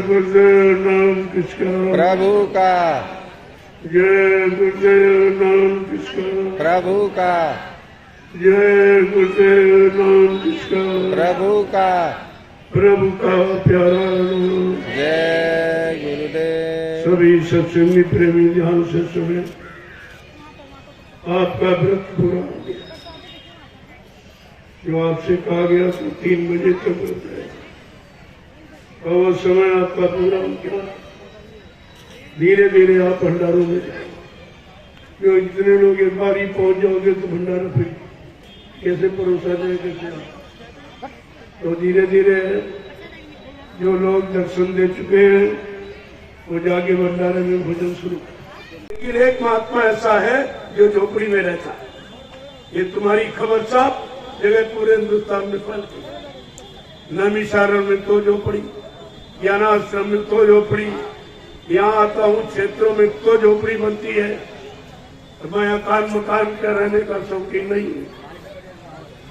गुरुदेव नाम किसका? प्रभु का। जय गुरुदेव नाम किसका? प्रभु का। जय गुरुदेव नाम किसका? प्रभु का। प्रभु का प्यारा नाम। जय गुरुदेव। सभी सत्संगी प्रेमी ध्यान से सुने। आपका व्रत पूरा हो गया। जो आपसे कहा गया तो 3 बजे तक व्रत है और वो समय आपका पूरा हो गया। धीरे धीरे आप भंडारों में जाए। जो इतने लोग एक बार ही पहुंच जाओगे तो भंडारा फिर कैसे परोसा जाए, कैसे? तो धीरे धीरे जो लोग दर्शन दे चुके हैं वो जाके भंडारे में भोजन शुरू। लेकिन एक महात्मा ऐसा है जो झोपड़ी में रहता है। ये तुम्हारी खबर साहब जगह पूरे हिंदुस्तान में फैल गई। नैमिषारण्य में तो झोपड़ी, ज्ञानाश्रम में तो झोपड़ी, यहाँ आता हूँ क्षेत्रों में तो झोपड़ी बनती है। मैं अकान मकान का रहने का शौकीन नहीं हूँ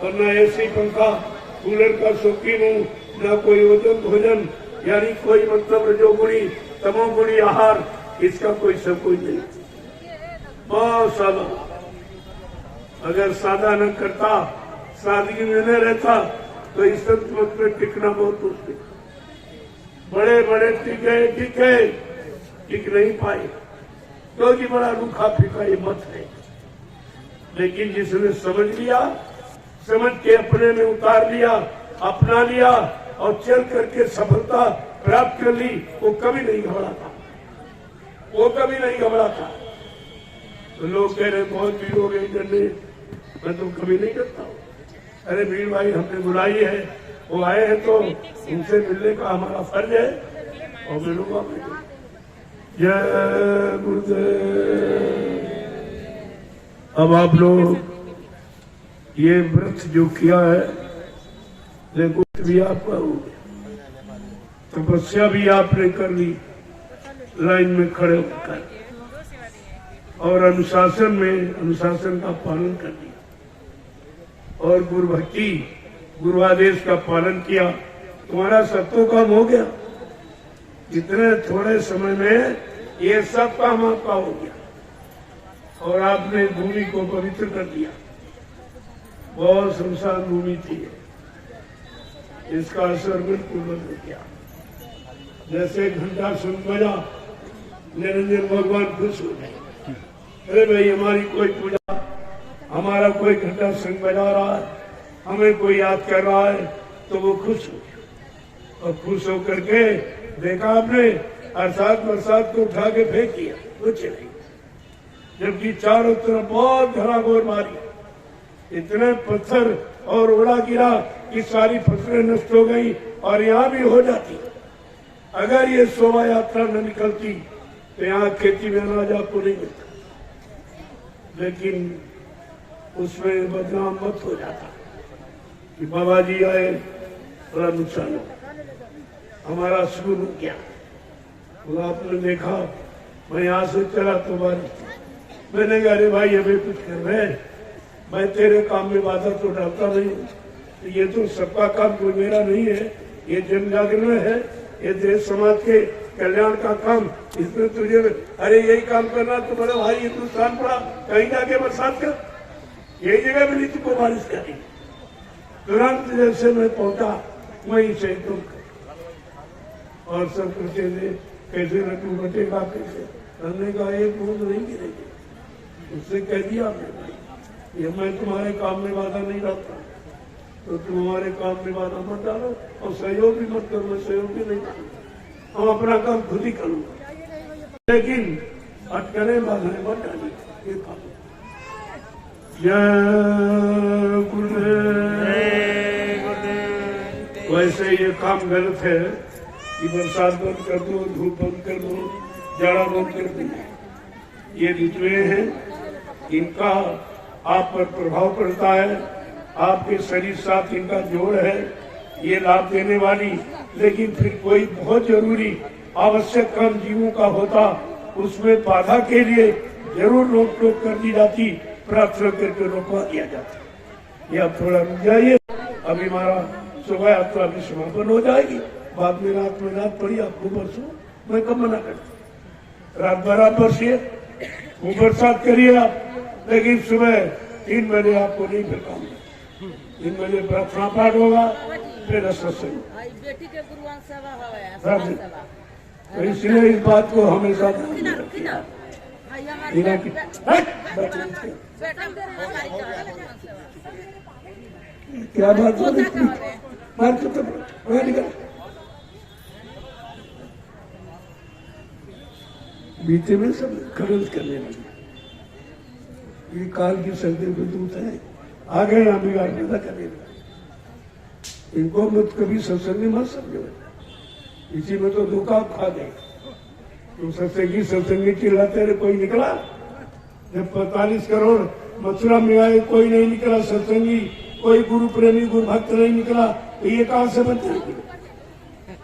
और न एसी पंखा कूलर का शौकीन हूँ, न कोई ओजन भोजन यानी कोई मतलब रजोगुणी तमोगुणी आहार, इसका कोई सब कोई नहीं। बहुत सादा। अगर सादा न करता, सादगी में न रहता तो इस संत में टिकना बहुत मुश्किल। बड़े बड़े टिके टिक नहीं पाए क्योंकि बड़ा रूखा फीका ये मत है। लेकिन जिसने समझ लिया, समझ के अपने में उतार लिया, अपना लिया और चल करके सफलता प्राप्त कर ली, वो कभी नहीं घबराता। वो कभी नहीं घबराता। तो लोग कह रहे बहुत भीड़ हो गई डरने, मैं तो कभी नहीं करता हूँ। अरे भीड़ भाई हमने बुलाई है, वो आए हैं तो उनसे मिलने का हमारा फर्ज है और मिलूंगा मैं। जय गुरुदेव। अब आप लोग ये व्रत जो किया है देखो भी आपका हो गया, तपस्या भी आपने कर ली लाइन में खड़े होकर और अनुशासन का पालन कर लिया और गुरु भक्ति गुरु आदेश का पालन किया। तुम्हारा सब तो काम हो गया। इतने थोड़े समय में ये सब काम आपका हो गया और आपने भूमि को पवित्र कर दिया। बहुत सुनसान भूमि थी, इसका असर बिल्कुल बंद हो गया। जैसे घंटा सुन बजा, निरंजन भगवान खुश हो गए। अरे भाई हमारी कोई पूजा, हमारा कोई घंटा संग बजा रहा है, हमें कोई याद कर रहा है तो वो खुश हो गया। और खुश होकर के देखा आपने अर्थात बरसात को उठा के फेंक दिया, कुछ नहीं। जबकि चारों तरफ बहुत घना घोर मारी, इतने पत्थर और ओला गिरा कि सारी फसलें नष्ट हो गई और यहाँ भी हो जाती। अगर ये शोभा यात्रा न निकलती तो यहाँ खेती में अनाज आपको नहीं मिलता। लेकिन उसमें बदनाम मत हो जाता कि बाबा जी आए बड़ा नुकसान हो, हमारा शुरू हो गया। तो आपने देखा मैं यहाँ से चला तो बारिश, मैंने कहा अरे भाई अभी कुछ कर रहे, मैं तेरे काम में बाधा तो डालता नहीं हूँ। ये तो सबका काम, कोई मेरा नहीं है। ये जन जागरण है, ये देश समाज के कल्याण का काम। इसमें तुझे अरे यही काम करना तो बड़ा भाई हिंदुस्तान पड़ा, कहीं जाके बरसात कर, यही जगह मिली तुमको बारिश करी। तुरंत जैसे मैं पहुंचा वहीं से तुम और सब कहते थे कैसे रखू बटेगा कैसे। हमने कहा एक बूंद नहीं गिरेगी। उससे कह दिया भाई ये मैं तुम्हारे काम में बाधा नहीं डालता, तो तुम हमारे काम में बाधा मत डालो और सहयोग भी मत करो। मैं सहयोग भी नहीं करूँगा, हम अपना काम खुद ही करूँगा, लेकिन अटकने बाधाएं मत डालिए। ये काम जय गुरुदेव। वैसे ये काम गलत है कि बरसात बंद कर दो, धूप बंद कर दो, जाड़ा बंद कर दो। ये ऋतुएं हैं, इनका आप पर प्रभाव पड़ता है, आपके शरीर साथ इनका जोड़ है, ये लाभ देने वाली। लेकिन फिर कोई बहुत जरूरी आवश्यक काम जीवों का होता, उसमें बाधा के लिए जरूर रोक टोक कर दी जाती, प्रार्थना करके रोकवा दिया जाता। ये आप थोड़ा रुक जाइए, अभी हमारा शोभा यात्रा अभी समापन हो जाएगी, बाद में रात में रात पड़ी आपको बरसो, मैं कब मना करता, रात भर आप बरसिए, वो बरसात करिए आप, लेकिन सुबह 3 बजे आपको नहीं फिर काम, 3 बजे प्रार्थना पाठ होगा, फिर सत्संग। बेटी के गुरुवान सेवा हवे हाँ जी। तो इसलिए इस बात को हमेशा ध्यान में रखिए। इन्हें की- क्या बात हो रही है? मार के तो बाहर निकल। बीते में सब खर्च करने लगे, ये काल की सर्दी में दूत है, आ गए यहाँ बिगाड़ पैदा करने लगे। इनको मत कभी सत्संगी मत समझो, इसी में तो धोखा खा गए। तुम सत्संगी चिल्लाते रहे, कोई निकला? जब 45 करोड़ मथुरा में आए, कोई नहीं निकला सत्संगी, कोई गुरु प्रेमी गुरु भक्त नहीं निकला, तो ये कहां से बन जाएगी?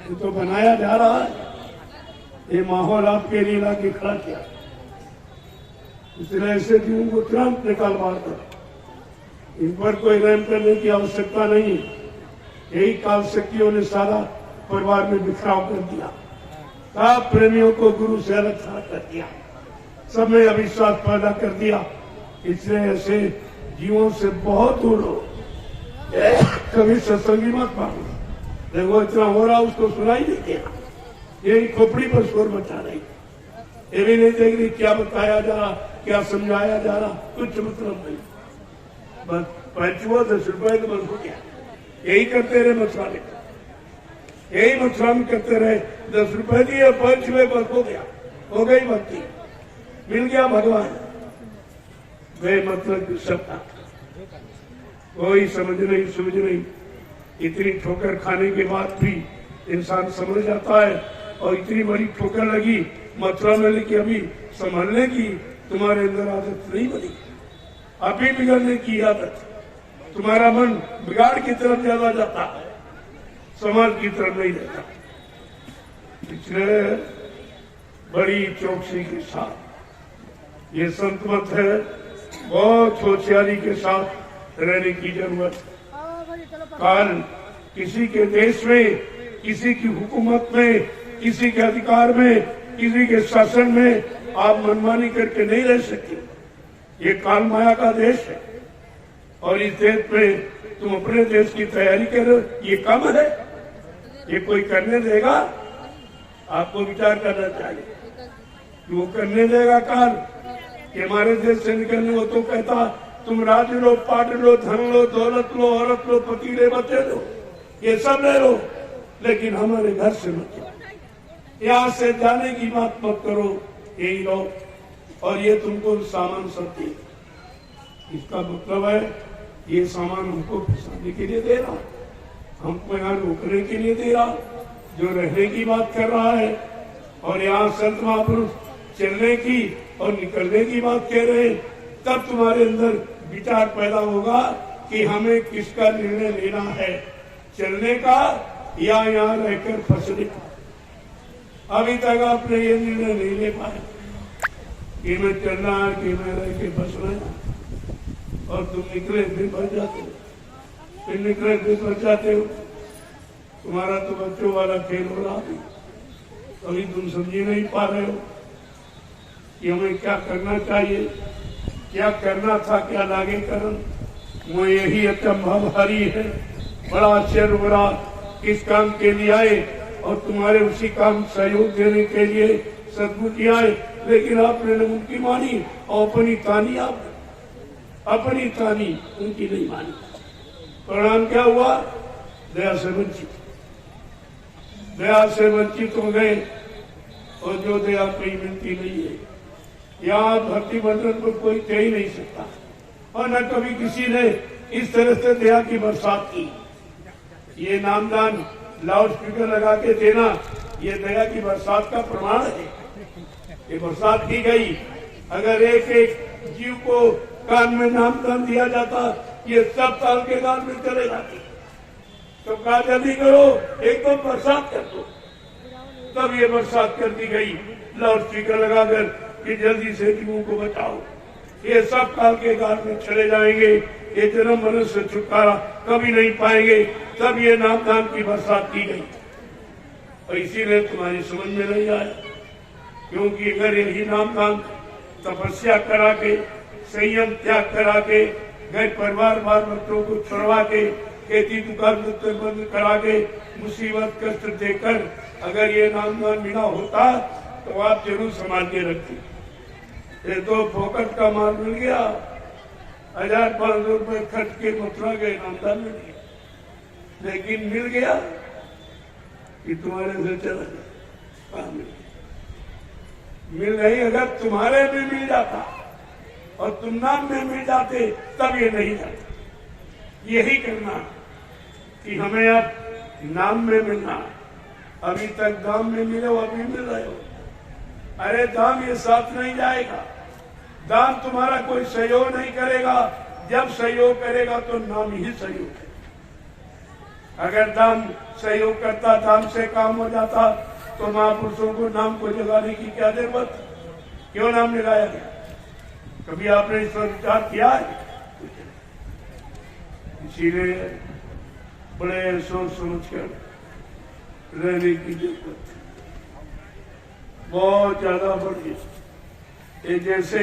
ये तो बनाया जा रहा है, ये माहौल आपके लिए लाके खड़ा किया, इसलिए ऐसे जीवों को तुरंत निकाल मार कर, इन पर कोई रहम करने की आवश्यकता नहीं। यही काल शक्तियों ने सारा परिवार में बिखराव कर दिया, सब प्रेमियों को गुरु से अलग थलग कर दिया, सब में अविश्वास पैदा कर दिया। इसलिए ऐसे जीवों से बहुत दूर हो, कभी सत्संगी मत मानो। देखो इतना हो रहा, उसको सुनाई नहीं देना, यही खोपड़ी पर शोर मचा रही, ये भी नहीं देख रही क्या बताया जा रहा, क्या समझाया जा रहा, कुछ मतलब नहीं, बस 5 रुपए तो बंद हो गया। यही करते रहे मथुरा में, यही मथुरा में करते रहे, 10 रुपए दिए 5 रुपए बस हो गया, हो गई भक्ति, मिल गया भगवान। वे मतलब शब्द कोई समझ नहीं सूझ नहीं, इतनी ठोकर खाने के बाद भी इंसान समझ जाता है। और इतनी बड़ी ठोकर लगी मथुरा में, लेकिन अभी संभलने की तुम्हारे अंदर आदत नहीं बनी, अभी बिगड़ने की आदत, तुम्हारा मन बिगाड़ की तरफ ज्यादा जाता है, समाज की तरफ नहीं जाता। इसलिए बड़ी चौकसी के साथ ये संत मत है, बहुत होशियारी के साथ रहने की जरूरत। काल किसी के देश में, किसी की हुकूमत में, किसी के अधिकार में, किसी के शासन में आप मनमानी करके नहीं रह सकते। ये काल माया का देश है, और इस देश में तुम अपने देश की तैयारी करो, ये कम है, ये कोई करने देगा? आपको विचार करना चाहिए कि वो करने देगा काल कि हमारे देश से निकलने। वो तो कहता तुम राज लो, पाट लो, धन लो, दौलत लो, औरत लो, पतीले बच्चे लो, ये सब ले लो, लेकिन हमारे घर से मत जाओ, यहाँ से जाने की बात मत करो, यही लो, और ये तुमको सामान सब दे। इसका मतलब है ये सामान हमको फंसाने के लिए दे रहा, हमको यहाँ रोकने के लिए दे रहा, जो रहने की बात कर रहा है। और यहाँ संत महापुरुष चलने की और निकलने की बात कह रहे हैं, तब तुम्हारे अंदर विचार पैदा होगा कि हमें किसका निर्णय लेना है, चलने का या यहाँ रहकर फंसने का। अभी तक आपने ये निर्णय नहीं ले पाए कि मैं चलना है कि मैं रह के फंसना है, और तुम निकले फिर फंस जाते हो, फिर निकले फिर फंस जाते हो। तुम्हारा तो बच्चों वाला खेल हो रहा है, अभी तुम समझ नहीं पा रहे हो कि हमें क्या करना चाहिए, क्या करना था, क्या लागे करन। वो यही अचंभा भारी है, बड़ा आश्चर्य हो रहा, किस काम के लिए आए और तुम्हारे उसी काम सहयोग देने के लिए सदगुरु जी आए, लेकिन आपने न उनकी मानी और अपनी तानी, आप अपनी तानी उनकी नहीं मानी। परिणाम क्या हुआ? दया से वंचित, दया से वंचित हो गए, और जो दया कहीं मिलती नहीं है। यहाँ भक्ति बंधन को कोई दे ही नहीं सकता, और न कभी किसी ने इस तरह से दया की बरसात की। ये नामदान लाउड स्पीकर लगा के देना, ये दया की बरसात का प्रमाण है। ये बरसात की गई, अगर एक एक जीव को कान में नामदान दिया जाता, ये सब साल के दान में चले जाते। तो कहा जल्दी करो, एक तो बरसात कर दो, तब ये बरसात कर दी गई लाउड स्पीकर लगाकर कि जल्दी से जीवों को बचाओ। ये सब काल के गाल में चले जाएंगे। ये जन्म मरण से छुटकारा कभी नहीं पाएंगे। तब ये नाम दान की बरसात की गई और इसीलिए तुम्हारी समझ में नहीं आया। क्योंकि अगर यही नाम दान तपस्या करा के, संयम त्याग करा के, घर परिवार बाल बच्चों को छुड़वा के, खेती दुकान बंद करा के, मुसीबत कष्ट देकर अगर ये नाम दान मिला होता तो आप जरूर संभाल के रखते। ये तो फोकट का माल मिल गया, 1500 रुपए खर्च के मथुरा गए, नामदान में नहीं, लेकिन मिल गया कि तुम्हारे से चला गया। मिल नहीं, अगर तुम्हारे में मिल जाता और तुम नाम में मिल जाते तब ये नहीं जाता। यही करना कि हमें अब नाम में मिलना। अभी तक दाम में मिले हो, अभी मिल रहे हो। अरे दाम ये साथ नहीं जाएगा। दाम तुम्हारा कोई सहयोग नहीं करेगा। जब सहयोग करेगा तो नाम ही सहयोग है। अगर दाम सहयोग करता, दाम से काम हो जाता तो महापुरुषों को नाम को जगाने की क्या जरूरत? क्यों नाम लगाया गया? कभी आपने इस पर विचार किया है? इसीलिए बड़े सोच समझ कर रहने की जरूरत है। बहुत ज्यादा बढ़ी। ये जैसे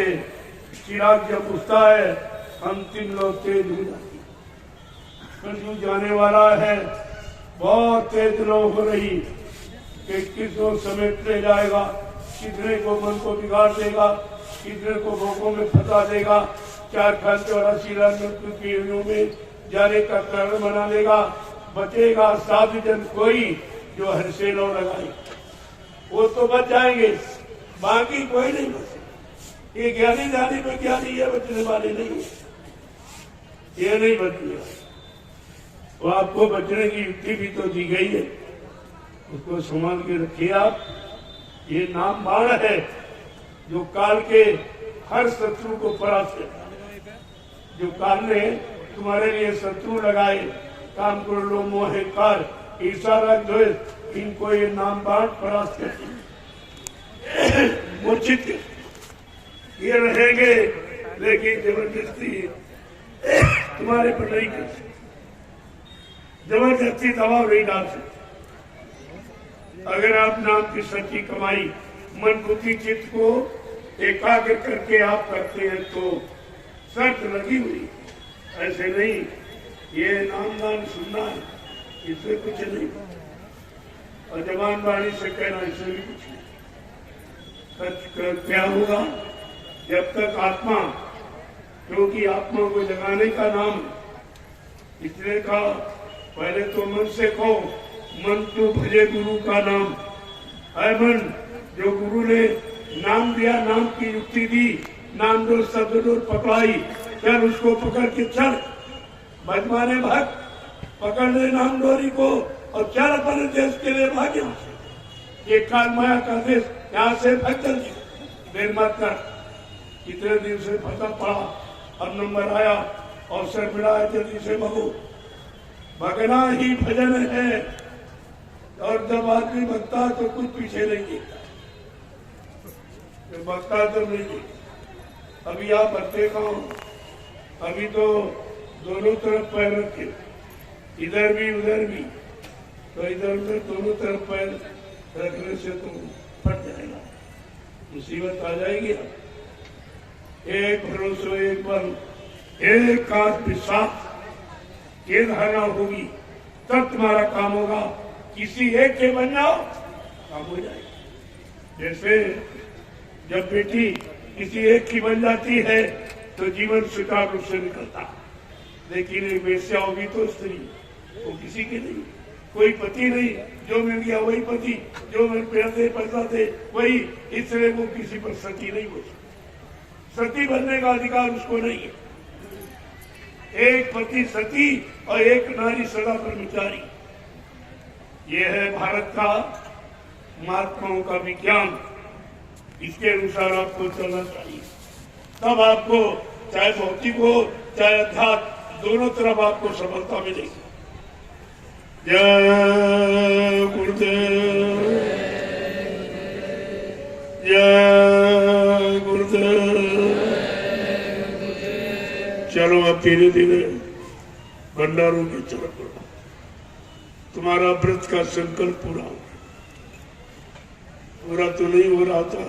चिराग जब बुझता है, अंतिम लो तेज हो जाती। कलयुग जाने वाला है, बहुत तेज लो हो रही कि किसको समेट ले जाएगा, कितने को मन को बिगाड़ देगा, कितने को भोगों में फंसा देगा, 484 लाख मृत्यु की योनियों में जाने का कारण बना देगा। बचेगा साधु जन कोई जो हर्षे लो लगाए, वो तो बच जाएंगे, बाकी कोई नहीं बचे। ये ज्ञानी जानी में ज्ञानी ये बचने वाले नहीं है, ये नहीं बचेगा। तो आपको बचने की युक्ति भी तो दी गई है, उसको संभाल के रखिए आप। ये नाम बाण है जो काल के हर शत्रु को परास्त करता है। जो काल ने तुम्हारे लिए शत्रु लगाए, काम कर लो, मोह कार, ईर्षा राग द्वेष, इनको ये नाम बाण परास्त करते मूर्छित ये रहेंगे, लेकिन जबरदस्ती तुम्हारे पर नहीं कर सकते, जबरदस्ती दबाव नहीं डाल सकते। अगर आप नाम की सच्ची कमाई मन बुद्धि चित्त को एकाग्र करके आप करते हैं तो शर्त लगी हुई, ऐसे नहीं ये नाम दान सुनना है, इससे कुछ नहीं, और जबान वाणी से कहना इससे भी कुछ नहीं। सच क्या होगा जब तक आत्मा, क्योंकि आत्मा को जगाने का नाम, इसलिए कहा पहले तो मन से कहो, मन तो भजे गुरु का नाम है। मन जो गुरु ने नाम दिया, नाम की युक्ति दी, नाम दो शब्द दो पकड़ाई, चल उसको पकड़ के चल, बदमाने भक्त पकड़ ले नाम डोरी को और चल अपने देश के लिए भाग यहाँ से। ये काल माया का देश, यहाँ से भग जल्दी, देर मत कर। कितने दिन से फंसा पड़ा, अब नंबर आया, अवसर मिला है, जल्दी से भगो। भगना ही भजन है, और जब आदमी भगता है तो कुछ पीछे नहीं देखता, भगता तो नहीं देखता। अभी आप भगते कहाँ हो? अभी तो दोनों तरफ पैर रखे, इधर भी उधर भी, तो इधर उधर दोनों तरफ पैर रखने से तो फट जाएगा, मुसीबत आ जाएगी। एक भरोसा, एक बल, एक आत्मविश्वास, ये धारणा होगी तब तुम्हारा काम होगा। किसी एक के बन जाओ, काम हो जाएगा। जैसे जब बेटी किसी एक की बन जाती है तो जीवन सुचारू रूप से निकलता, लेकिन एक वेश्या होगी तो स्त्री, वो किसी की नहीं, कोई पति नहीं, जो मिल गया वही पति, जो मिल पैसा दे वही, इसलिए वो किसी पर सती नहीं हो सकती। सती बनने का अधिकार उसको नहीं है। एक पति सती और एक नारी सदा ब्रह्मचारी, ये है भारत का महात्माओं का विज्ञान। इसके अनुसार आपको चलना चाहिए, तब आपको चाहे भौतिक हो चाहे अध्यात्म, दोनों तरफ आपको सफलता मिलेगी। जय गुरुदेव, जय गुरुदेव, धीरे धीरे भंडारों की तरफ बढ़ो। तुम्हारा व्रत का संकल्प पूरा हो। पूरा तो नहीं हो रहा था,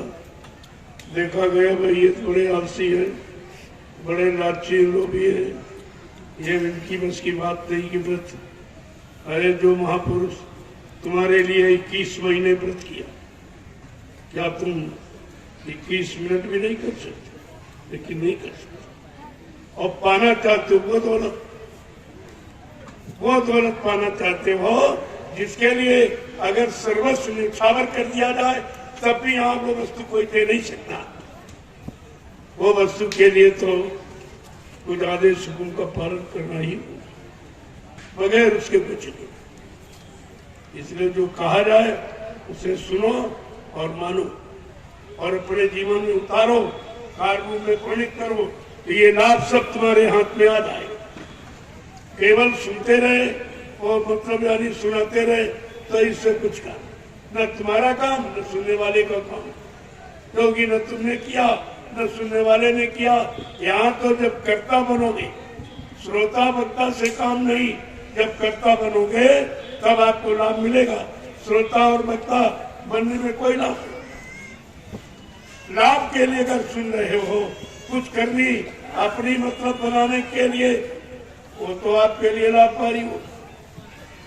देखा गया भाई ये थोड़े आलसी है, बड़े लालची लोग भी है, ये इनकी बस की बात नहीं कि व्रत। अरे जो महापुरुष तुम्हारे लिए 21 महीने व्रत किया, क्या तुम 21 मिनट भी नहीं कर सकते? लेकिन नहीं कर सकते और पाना चाहते हो वो दौलत पाना चाहते हो जिसके लिए अगर सर्वस्व निछावर कर दिया जाए तब भी यहाँ वो वस्तु कोई दे नहीं सकता। वो वस्तु के लिए तो कुछ आदेश हुकुम का पालन करना ही होगा, बगैर उसके कुछ नहीं। इसलिए जो कहा जाए उसे सुनो और मानो और अपने जीवन में उतारो, कार्यों में प्रणित करो, तो ये लाभ सब तुम्हारे हाथ में आ जाएगा। केवल सुनते रहे और मतलब यानी सुनाते रहे तो इससे कुछ काम न तुम्हारा काम न सुनने वाले का काम, क्योंकि न तुमने किया न सुनने वाले ने किया। यहाँ तो जब कर्ता बनोगे, श्रोता वक्ता से काम नहीं, जब कर्ता बनोगे तब आपको लाभ मिलेगा। श्रोता और वक्ता बनने में कोई लाभ नहीं। लाभ के लिए अगर सुन रहे हो, कुछ करनी अपनी मतलब बनाने के लिए, वो तो आपके लिए लाभकारी हो।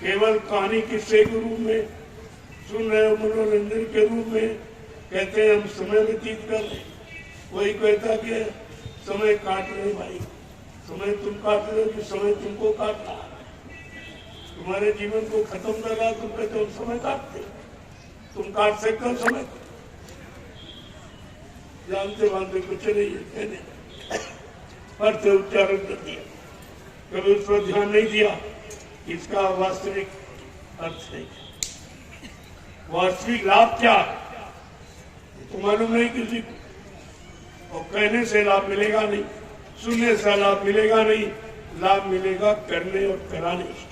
केवल कहानी किस्से के रूप में सुन रहे हो, मनोरंजन के रूप में कहते हैं हम समय व्यतीत कर रहे, वही कहता कि समय काट रहे भाई, समय तुम काट रहे हो कि समय तुमको काट रहा है? तुम्हारे जीवन को खत्म कर रहा, तुम कहते हो समय काटते, तुम काट सकते हो समय को? जानते मानते कुछ नहीं है, कहने अर्थ उच्चारण कर दिया, कभी उस पर ध्यान नहीं दिया, इसका वास्तविक अर्थ नहीं। वास्तविक लाभ क्या तो मालूम नहीं किसी को, और कहने से लाभ मिलेगा नहीं, सुनने से लाभ मिलेगा नहीं, लाभ मिलेगा करने और कराने से।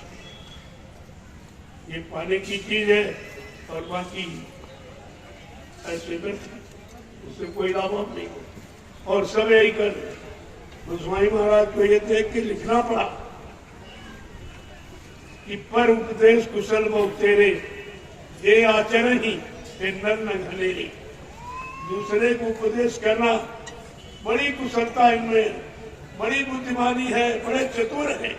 ये पाने की चीज है और बाकी ऐसे व्यर्थ, उससे कोई लाभ नहीं हो और सब यही कर रहे। गोस्वामी महाराज को ये देख के लिखना पड़ा कि पर उपदेश कुशल बहु तेरे, ये आचरण ही नर न घनेरे। दूसरे को उपदेश करना बड़ी कुशलता इनमें, बड़ी बुद्धिमानी है, बड़े चतुर है,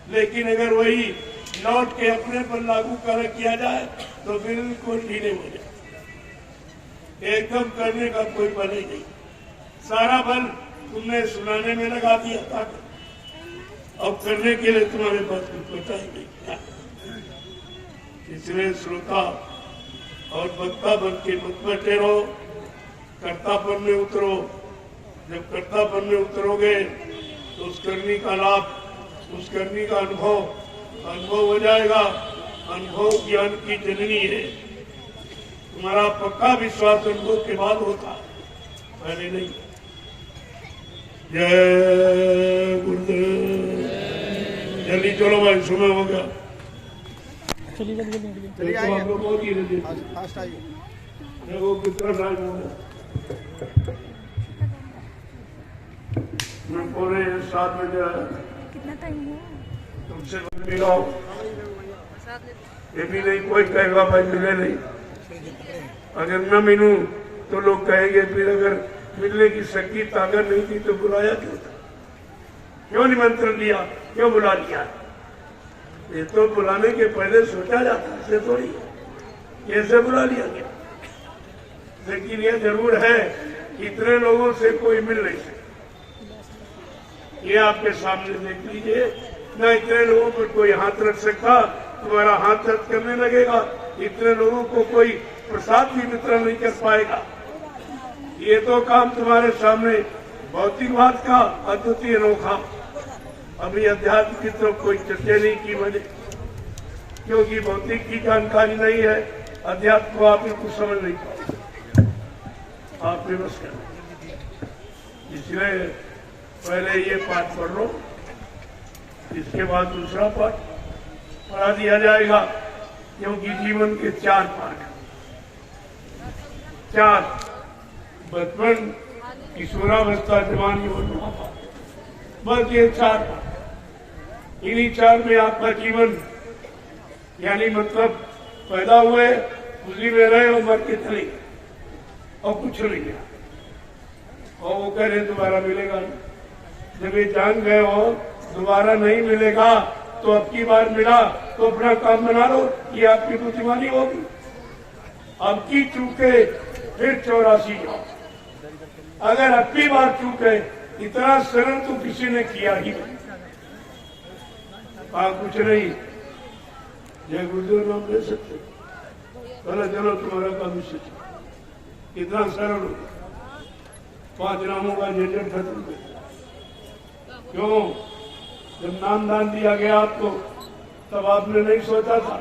लेकिन अगर वही लौट के अपने पर लागू कर किया जाए तो बिल्कुल ढीले हो जाए। एकदम करने का कोई बल ही नहीं, सारा बल तुमने सुनाने में लगा दिया था, अब करने के लिए तुम्हारे पास कुछ पता ही नहीं। इसलिए श्रोता और वक्ता बन के मत बैठे रहो, कर्तापन में उतरो। जब कर्तापन में उतरोगे तो उस करनी का लाभ, उस करनी का अनुभव हो जाएगा। अनुभव ज्ञान की जननी है। तुम्हारा पक्का विश्वास अनुभव के बाद होता, पहले नहीं। जय गुरुदेव। जल्दी चलो भाई, समय हो गया। चलिए जल्दी निकलिए। चलिए आप लोग बहुत ही फास्ट आइए। देखो कितना टाइम हो गया, मैं 6:45 बजे आया। कितना टाइम हुआ? तुमसे मिलाओ, ये भी नहीं कोई कहेगा भाई मिले नहीं। अगर न मिलूं तो लोग कहेंगे फिर अगर मिलने की शक्ति ताकत नहीं थी तो बुलाया क्यों था, क्यों निमंत्रण दिया, क्यों बुला लिया? ये तो बुलाने के पहले सोचा जाता है, ऐसे थोड़ी कैसे बुला लिया गया। लेकिन ये जरूर है इतने लोगों से कोई मिल नहीं सकता। ये आपके सामने देख लीजिए, न इतने लोगों पर कोई हाथ रख सकता, तुम्हारा हाथ रख करने लगेगा। इतने लोगों को कोई प्रसाद भी वितरण नहीं कर पाएगा। ये तो काम तुम्हारे सामने भौतिकवाद का अद्वितीय अनोखा। अभी अध्यात्म की तो कोई चर्चा नहीं की मैंने, क्योंकि भौतिक की जानकारी नहीं है, अध्यात्म को आप बिल्कुल समझ नहीं पाए, आप विवश करें। इसलिए पहले ये पाठ पढ़ लो, इसके बाद दूसरा पाठ पढ़ा दिया जाएगा, क्योंकि जीवन के 4 पाठ, 4 बचपन, किशोरावस्था, जवानी और बस ये 4, इन्हीं 4 में आपका जीवन यानी मतलब पैदा हुए, उसी में रहे और मर के चले गए और कुछ नहीं गया। और वो कह रहे दोबारा मिलेगा नहीं। जब ये जान गए और दोबारा नहीं मिलेगा तो अब की बार मिला तो अपना काम बना लो, ये आपकी बुद्धिमानी होगी। अब की चूके फिर 84 जाओ। अगर अब की बार चूके, इतना सरल तो किसी ने किया ही नहीं। कुछ नहीं, जय गुरुदेव नाम ले सकते, चलो तुम्हारा काम निश्चित, कितना सरल हो। 5 नामों का झंझट खत्म कर। क्यों? जब नाम दान दिया गया आपको, तब आपने नहीं सोचा था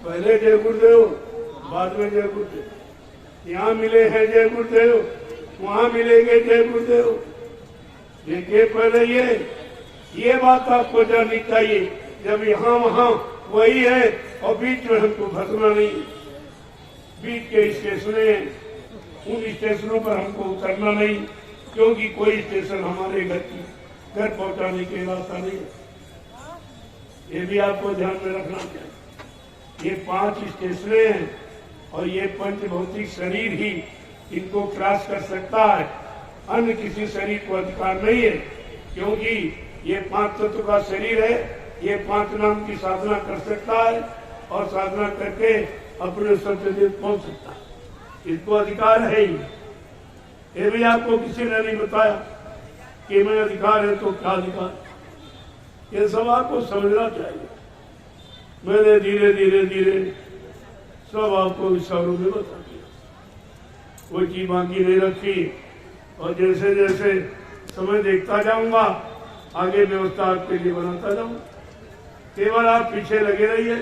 पहले जय गुरुदेव, बाद में जय गुरुदेव। यहाँ मिले हैं जय गुरुदेव, वहाँ मिलेंगे जय गुरुदेव। देखिए पहले ये बात आपको जाननी चाहिए। जब यहाँ वहाँ वही है और बीच में हमको फंसना नहीं। बीच के स्टेशन हैं, उन स्टेशनों पर हमको उतरना नहीं, क्योंकि कोई स्टेशन हमारे घर पहुंचाने के रास्ता नहीं है। ये भी आपको ध्यान में रखना चाहिए। ये 5 स्टेशन हैं और ये पंचभौतिक शरीर ही इनको क्रॉस कर सकता है, अन्य किसी शरीर को अधिकार नहीं है। क्योंकि ये 5 तत्व का शरीर है, ये 5 नाम की साधना कर सकता है और साधना करके अपने सत्य पहुंच सकता है। इसको अधिकार है ही। ये भी आपको किसी ने नहीं बताया कि मैं अधिकार है तो क्या अधिकार, ये सब आपको समझना चाहिए। मैंने धीरे धीरे सब आपको विचारों में बता दिया, कोई चीज बाकी नहीं रखी। और जैसे जैसे समय देखता जाऊंगा, आगे व्यवस्था आपके लिए बनाता जाऊंगा। केवल आप पीछे लगे रहिए।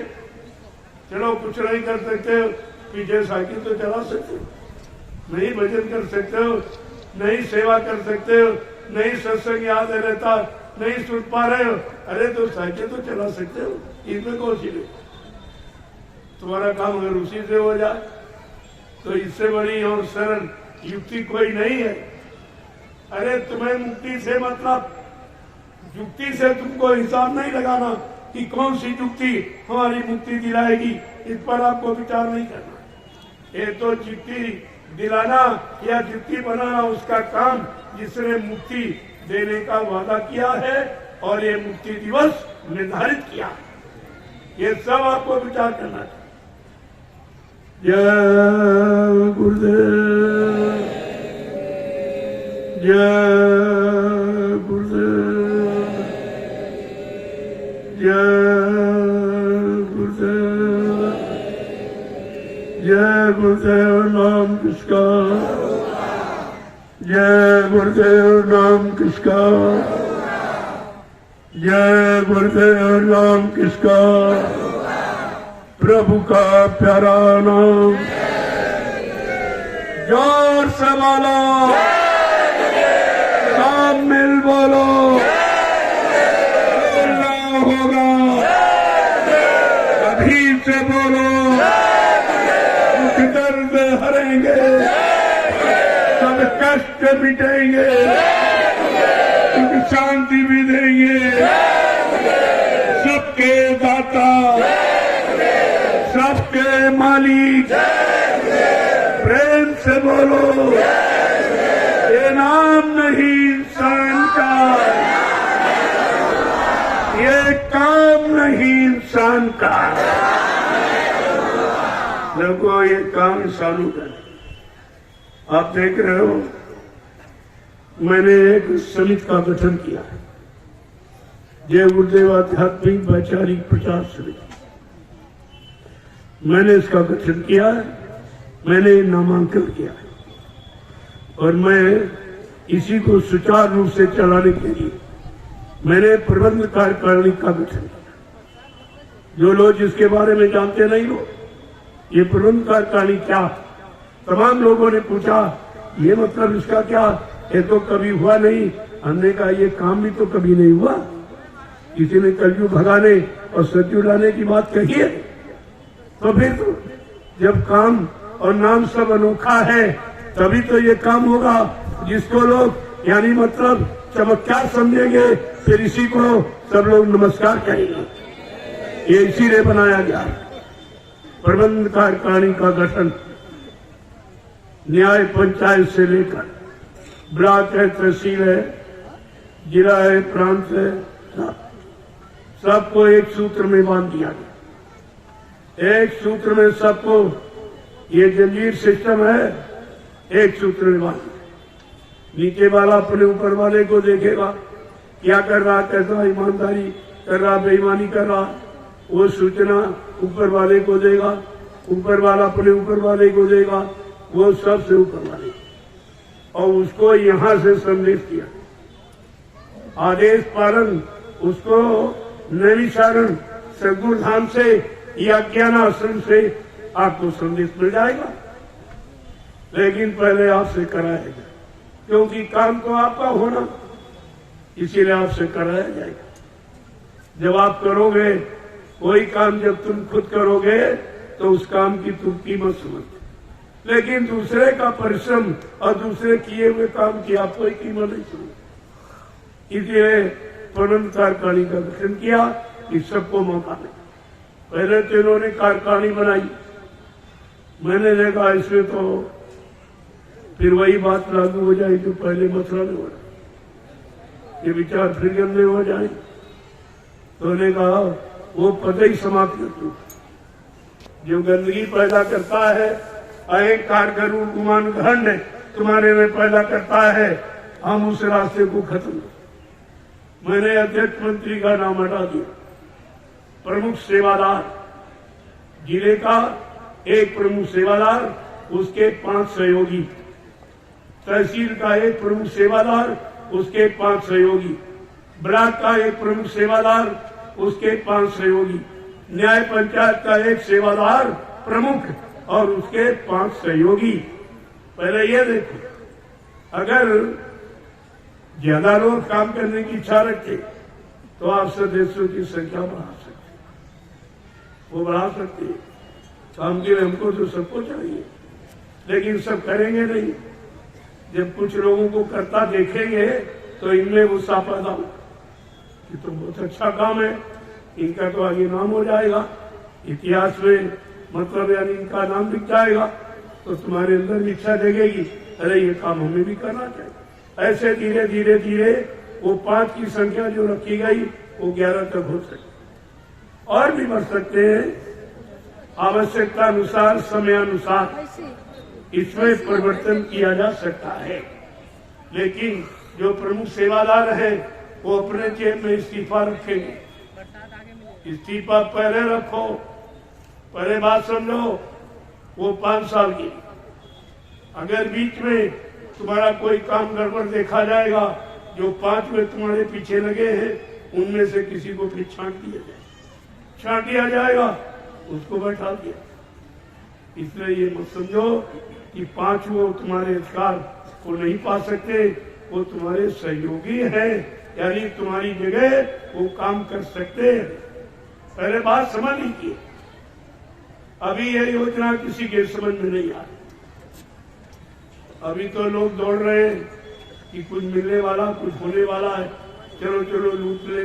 चलो कुछ नहीं कर सकते हो, पीछे साइकिल तो चला सकते हो, नहीं भजन कर सकते हो, नहीं सेवा कर सकते हो, नहीं सत्संग याद रहता, नहीं सुन पा रहे हो, अरे तो साइकिल तो चला सकते हो। इसमें कौन सी तुम्हारा काम अगर उसी से हो जाए तो इससे बड़ी और सरल युक्ति कोई नहीं है। अरे तुम्हें मुक्ति से मतलब, युक्ति से तुमको हिसाब नहीं लगाना कि कौन सी युक्ति हमारी मुक्ति दिलाएगी, इस पर आपको विचार नहीं करना। ये तो युक्ति दिलाना या युक्ति बनाना उसका काम जिसने मुक्ति देने का वादा किया है और ये मुक्ति दिवस निर्धारित किया है। ये सब आपको विचार करना चाहिए। जय गुरुदेव, जय गुरुदेव, जय गुरुदेव, जय गुरुदेव नाम किसका, जय गुरुदेव नाम किसका, जय गुरुदेव नाम किसका, प्रभु का प्यारा नाम। जोर से बोलो, सब मिल बोलो, बोलना होगा, अभी से बोलो, दुख दर्द हरेंगे, सब कष्ट मिटेंगे, सुख शांति भी देंगे। सबके दाता, सबके मालिक, प्रेम से बोलो, ये नाम नहीं इंसान का, ये काम नहीं इंसान का। देखो ये काम इंसानों का, आप देख रहे हो मैंने एक समिति का गठन किया है, जय गुरुदेव आध्यात्मिक वैचारिक प्रचार समिति। मैंने इसका गठन किया है, मैंने नामांकन किया है और मैं इसी को सुचारू रूप से चलाने के लिए मैंने प्रबंध कार्यकारिणी का गठन किया। जो लोग जिसके बारे में जानते नहीं हो, ये प्रबंध कार्यकारिणी क्या, तमाम लोगों ने पूछा ये मतलब इसका क्या, ये तो कभी हुआ नहीं। हमने कहा ये काम भी तो कभी नहीं हुआ। किसी ने कलयुग भगाने और सत्युग लाने की बात कही है, तो फिर तो जब काम और नाम सब अनोखा है तभी तो ये काम होगा जिसको लोग यानी मतलब चमत्कार समझेंगे, फिर इसी को सब लोग नमस्कार कहेंगे। ये इसीलिए बनाया गया। प्रबंध कार्यकारिणी का गठन न्याय पंचायत से लेकर ब्लॉक है, तहसील है, जिला है, प्रांत है, सबको एक सूत्र में बांध दिया गया। एक सूत्र में सबको, ये जंजीर सिस्टम है, एक सूत्र में बांध दिया। नीचे वाला अपने ऊपर वाले को देखेगा, क्या कर रहा, कैसा ईमानदारी कर रहा, बेईमानी कर रहा, वो सूचना ऊपर वाले को देगा, ऊपर वाला अपने ऊपर वाले को देगा, वो सबसे ऊपर वाले, और उसको यहां से संदेश दिया, आदेश पालन उसको नैमिषारण सदगुरु धाम से या ज्ञान आश्रम से आपको संदेश मिल जाएगा। लेकिन पहले आपसे कराएगा, क्योंकि काम तो आपका होना, इसीलिए आपसे कराया जाएगा। जब आप करोगे कोई काम, जब तुम खुद करोगे तो उस काम की तुम कीमत समझते, लेकिन दूसरे का परिश्रम और दूसरे किए हुए काम की आप कोई कीमत नहीं समझते। इसलिए प्रबंध कार्यकारिणी का गठन किया कि सबको मौका मिले। पहले तो इन्होंने कार्यकारिणी बनाई, मैंने देखा इसमें तो फिर वही बात लागू हो जाए जो पहले मसला में हो रहा, ये विचार फिर गंदे हो जाए। तो उन्होंने कहा वो पद ही समाप्त कर दो, जो गंदगी पैदा करता है, अहंकार, गरुड़, गुमान, घमंड तुम्हारे में पैदा करता है, हम उस रास्ते को खत्म कर। मैंने अध्यक्ष मंत्री का नाम हटा दिया। प्रमुख सेवादार, जिले का एक प्रमुख सेवादार, उसके 5 सहयोगी, तहसील का एक प्रमुख सेवादार, उसके 5 सहयोगी, ब्लॉक का एक प्रमुख सेवादार, उसके 5 सहयोगी, न्याय पंचायत का एक सेवादार प्रमुख और उसके 5 सहयोगी। पहले ये देखो, अगर ज्यादा लोग काम करने की इच्छा रखते तो आप सदस्यों की संख्या बढ़ा सकते, वो बढ़ा सकते हैं। काम के लिए हमको तो सबको चाहिए, लेकिन सब करेंगे नहीं। जब कुछ लोगों को करता देखेंगे तो इनमें उत्साह पैदा हो कि तो बहुत अच्छा काम है, इनका तो आगे नाम हो जाएगा, इतिहास में मतलब यानी इनका नाम लिख जाएगा, तो तुम्हारे अंदर भी इच्छा जगेगी, अरे ये काम हमें भी करना चाहिए। ऐसे धीरे धीरे धीरे वो 5 की संख्या जो रखी गई वो 11 तक हो सकती, और भी बढ़ सकते हैं। आवश्यकता अनुसार, समय अनुसार इसमें परिवर्तन किया जा सकता है। लेकिन जो प्रमुख सेवादार है वो अपने जेब में इस्तीफा रखेंगे। इस्तीफा पहले रखो, पहले बात समझो, वो 5 साल की। अगर बीच में तुम्हारा कोई काम गड़बड़ देखा जाएगा, जो 5 में तुम्हारे पीछे लगे हैं उनमें से किसी को फिर छांट दिया जाएगा, उसको बैठा दिया। इसलिए ये मत समझो कि 5 वो तुम्हारे अधिकार को नहीं पा सकते, वो तुम्हारे सहयोगी हैं, यानी तुम्हारी जगह वो काम कर सकते हैं। पहले बात समझ लीजिए। अभी ये योजना किसी के समझ में नहीं आ रही। अभी तो लोग दौड़ रहे हैं कि कुछ मिलने वाला, कुछ होने वाला है, चलो चलो लूट ले।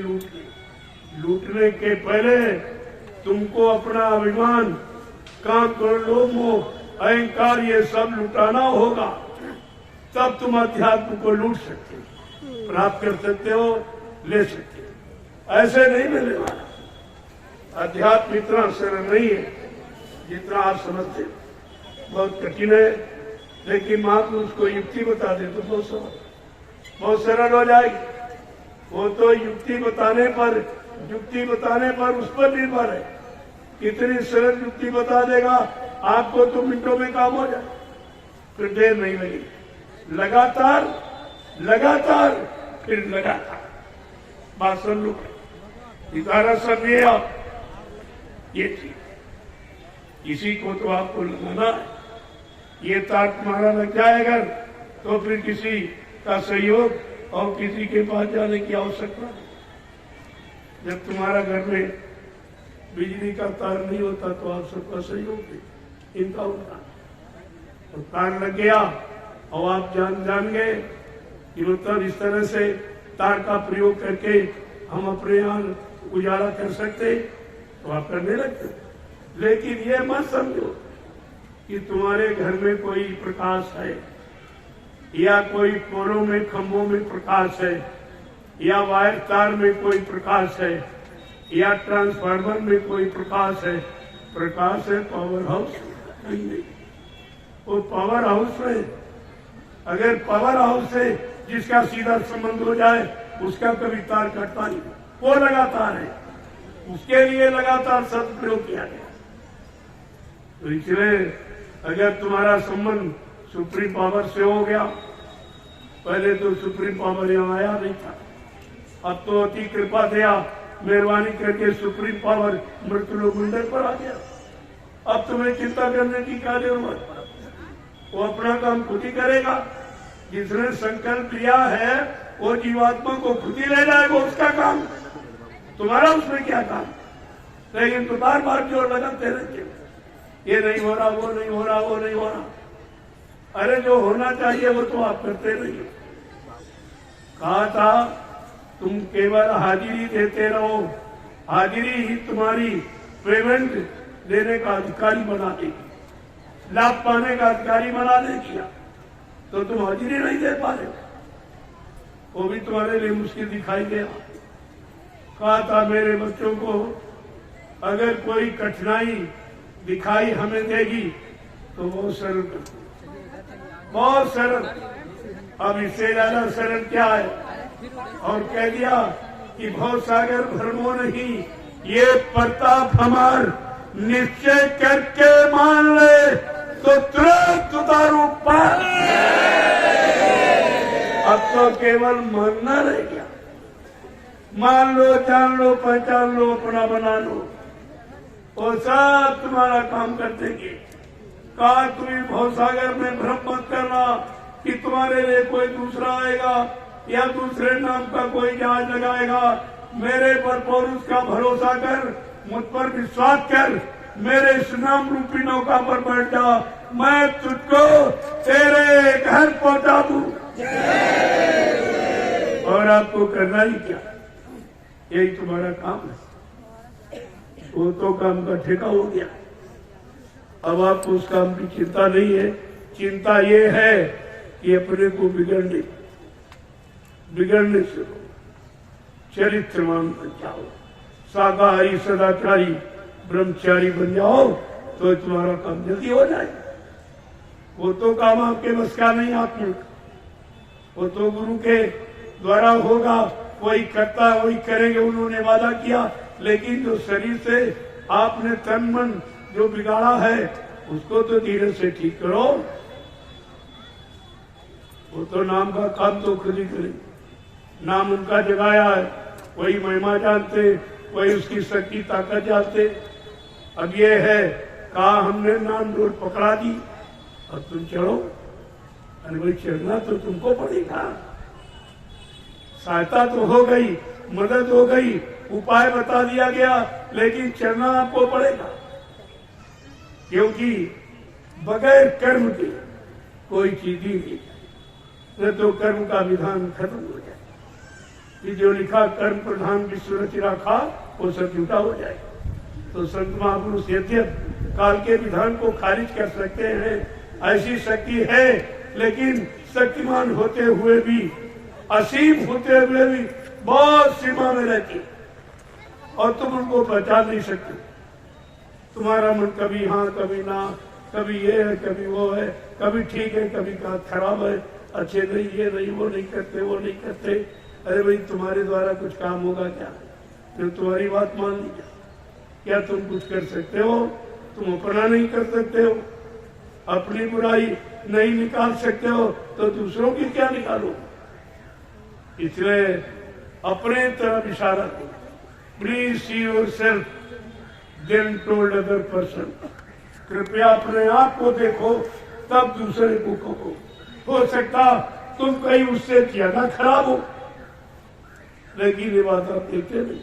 लूटने के पहले तुमको अपना अभिमान, काम, लोभ, मोह, अहंकार, ये सब लुटाना होगा, तब तुम अध्यात्म को लूट सकते हो, प्राप्त कर सकते हो, ले सकते हो। ऐसे नहीं मिलने वाला। अध्यात्म इतना सरल नहीं है जितना आप समझते हो, बहुत कठिन है। लेकिन महापुरुष को युक्ति बता दे तो बहुत सरल हो जाएगी। वो तो युक्ति बताने पर उस पर निर्भर है, कितनी सरल युक्ति बता देगा आपको, तो मिनटों में काम हो जाए, फिर देर नहीं लगेगी। लगातार फिर लगातार बात सुन लो, इशारा समझिए आप। ये चीज इसी को तो आपको लगाना है। ये तार तुम्हारा लग जाएगा तो फिर किसी का सहयोग और किसी के पास जाने की आवश्यकता नहीं। जब तुम्हारा घर में बिजली का तार नहीं होता तो आप सबका सहयोग है, इनका होता, और तार लग गया और आप जान गए कि मतलब इस तरह से तार का प्रयोग करके हम अपने यहाँ उजाला कर सकते तो आप करने लगते। लेकिन ये मत समझो कि तुम्हारे घर में कोई प्रकाश है या कोई पोलों में खंभों में प्रकाश है या वायर तार में कोई प्रकाश है या ट्रांसफार्मर में कोई प्रकाश है। प्रकाश है पावर हाउस नहीं, वो पावर हाउस में अगर पावर हाउस से जिसका सीधा संबंध हो जाए उसका कभी तार कटता नहीं, वो लगातार है, उसके लिए लगातार सदुपयोग किया गया। तो इसलिए अगर तुम्हारा संबंध सुप्रीम पावर से हो गया, पहले तो सुप्रीम पावर यहाँ आया नहीं था, अब तो अति कृपा दया मेहरबानी करके सुप्रीम पावर मृतलोक मंडल पर आ गया। अब तुम्हें चिंता करने की क्या जरूरत, वो अपना काम खुद ही करेगा। जिसने संकल्प लिया है वो जीवात्मा को खुद ही ले जाएगा, उसका काम, तुम्हारा उसमें क्या काम। लेकिन तो बार बार जोर लगाते रहते हो, ये नहीं हो रहा, वो नहीं हो रहा, वो नहीं हो रहा। अरे जो होना चाहिए वो तो आप करते नहीं हो। कहा था तुम केवल हाजिरी देते रहो, हाजिरी ही तुम्हारी पेमेंट देने का अधिकारी बना देगी, लाभ पाने का अधिकारी बना देगी। तो तुम हाजिरी नहीं दे पा रहे, वो भी तुम्हारे लिए मुश्किल दिखाई दे। कहा था मेरे बच्चों को अगर कोई कठिनाई दिखाई हमें देगी तो बहुत सरल, बहुत सरल। अब इससे ज्यादा सरल क्या है। और कह दिया कि भवसागर भरमो नहीं, ये प्रताप हमार निश्चय करके मान ले तो तुरंत उतारू पार। अब तो केवल मानना रह गया, मान लो, जान लो, पहचान लो, अपना बना लो, वो सब तुम्हारा काम कर देंगे। कहा तुम्हें भवसागर में भ्रम मत करना कि तुम्हारे लिए कोई दूसरा आएगा या दूसरे नाम का कोई जहाज लगाएगा। मेरे पर पौरुष का भरोसा कर, मुझ पर विश्वास कर, मेरे इस नाम रूपी नौका पर बैठ जा, मैं तुझको तेरे घर पहुंचा दूं। और आपको करना ही क्या, यही तुम्हारा काम है। वो तो काम का ठेका हो गया, अब आपको उस काम की चिंता नहीं है। चिंता ये है कि अपने को बिगड़ने से चरित्रवान बन जाओ, शाकाहारी सदाचारी ब्रह्मचारी बन जाओ तो तुम्हारा काम जल्दी हो जाए। वो तो काम आपके बस का नहीं, आत्मिक, वो तो गुरु के द्वारा होगा। वही करता वही करेंगे, उन्होंने वादा किया। लेकिन जो शरीर से आपने तन मन जो बिगाड़ा है उसको तो धीरे से ठीक करो। वो तो नाम का काम तो खुद ही करेंगे, नाम उनका जगाया है, वही महिमा जानते, वही उसकी शक्ति ताकत जानते। अब ये है कहा हमने नाम डोर पकड़ा दी, अब तुम चढ़ो। अरे भाई चढ़ना तो तुमको पड़ेगा, सहायता तो हो गई, मदद हो गई, उपाय बता दिया गया, लेकिन चढ़ना आपको पड़ेगा। क्योंकि बगैर कर्म के कोई चीज ही नहीं, न तो कर्म का विधान खत्म हो जाए। कि जो लिखा कर्म प्रधान विश्व रचि रखा वो सब झूठा हो जाएगा। तो संत महापुरुष यद्यप काल के विधान को खारिज कर सकते हैं, ऐसी शक्ति है, लेकिन शक्तिमान होते हुए भी, असीम होते हुए भी बहुत सीमा में रहती और तुम उनको पहचान नहीं सकते। तुम्हारा मन कभी हाँ कभी ना, कभी ये है कभी वो है, कभी ठीक है कभी खराब है, अच्छे नहीं, ये नहीं, वो नहीं करते, वो नहीं करते। अरे भाई तुम्हारे द्वारा कुछ काम होगा क्या, जो तुम्हारी बात मान ली क्या? क्या तुम कुछ कर सकते हो? तुम अपना नहीं कर सकते हो, अपनी बुराई नहीं निकाल सकते हो, तो दूसरों की क्या निकालो? इसलिए अपने तरफ इशारा करो, please see yourself then told other person. कृपया अपने आप को देखो तब दूसरे को कहो। हो सकता तुम कहीं उससे ज्यादा खराब हो, लेकिन ये बात आप देखते नहीं।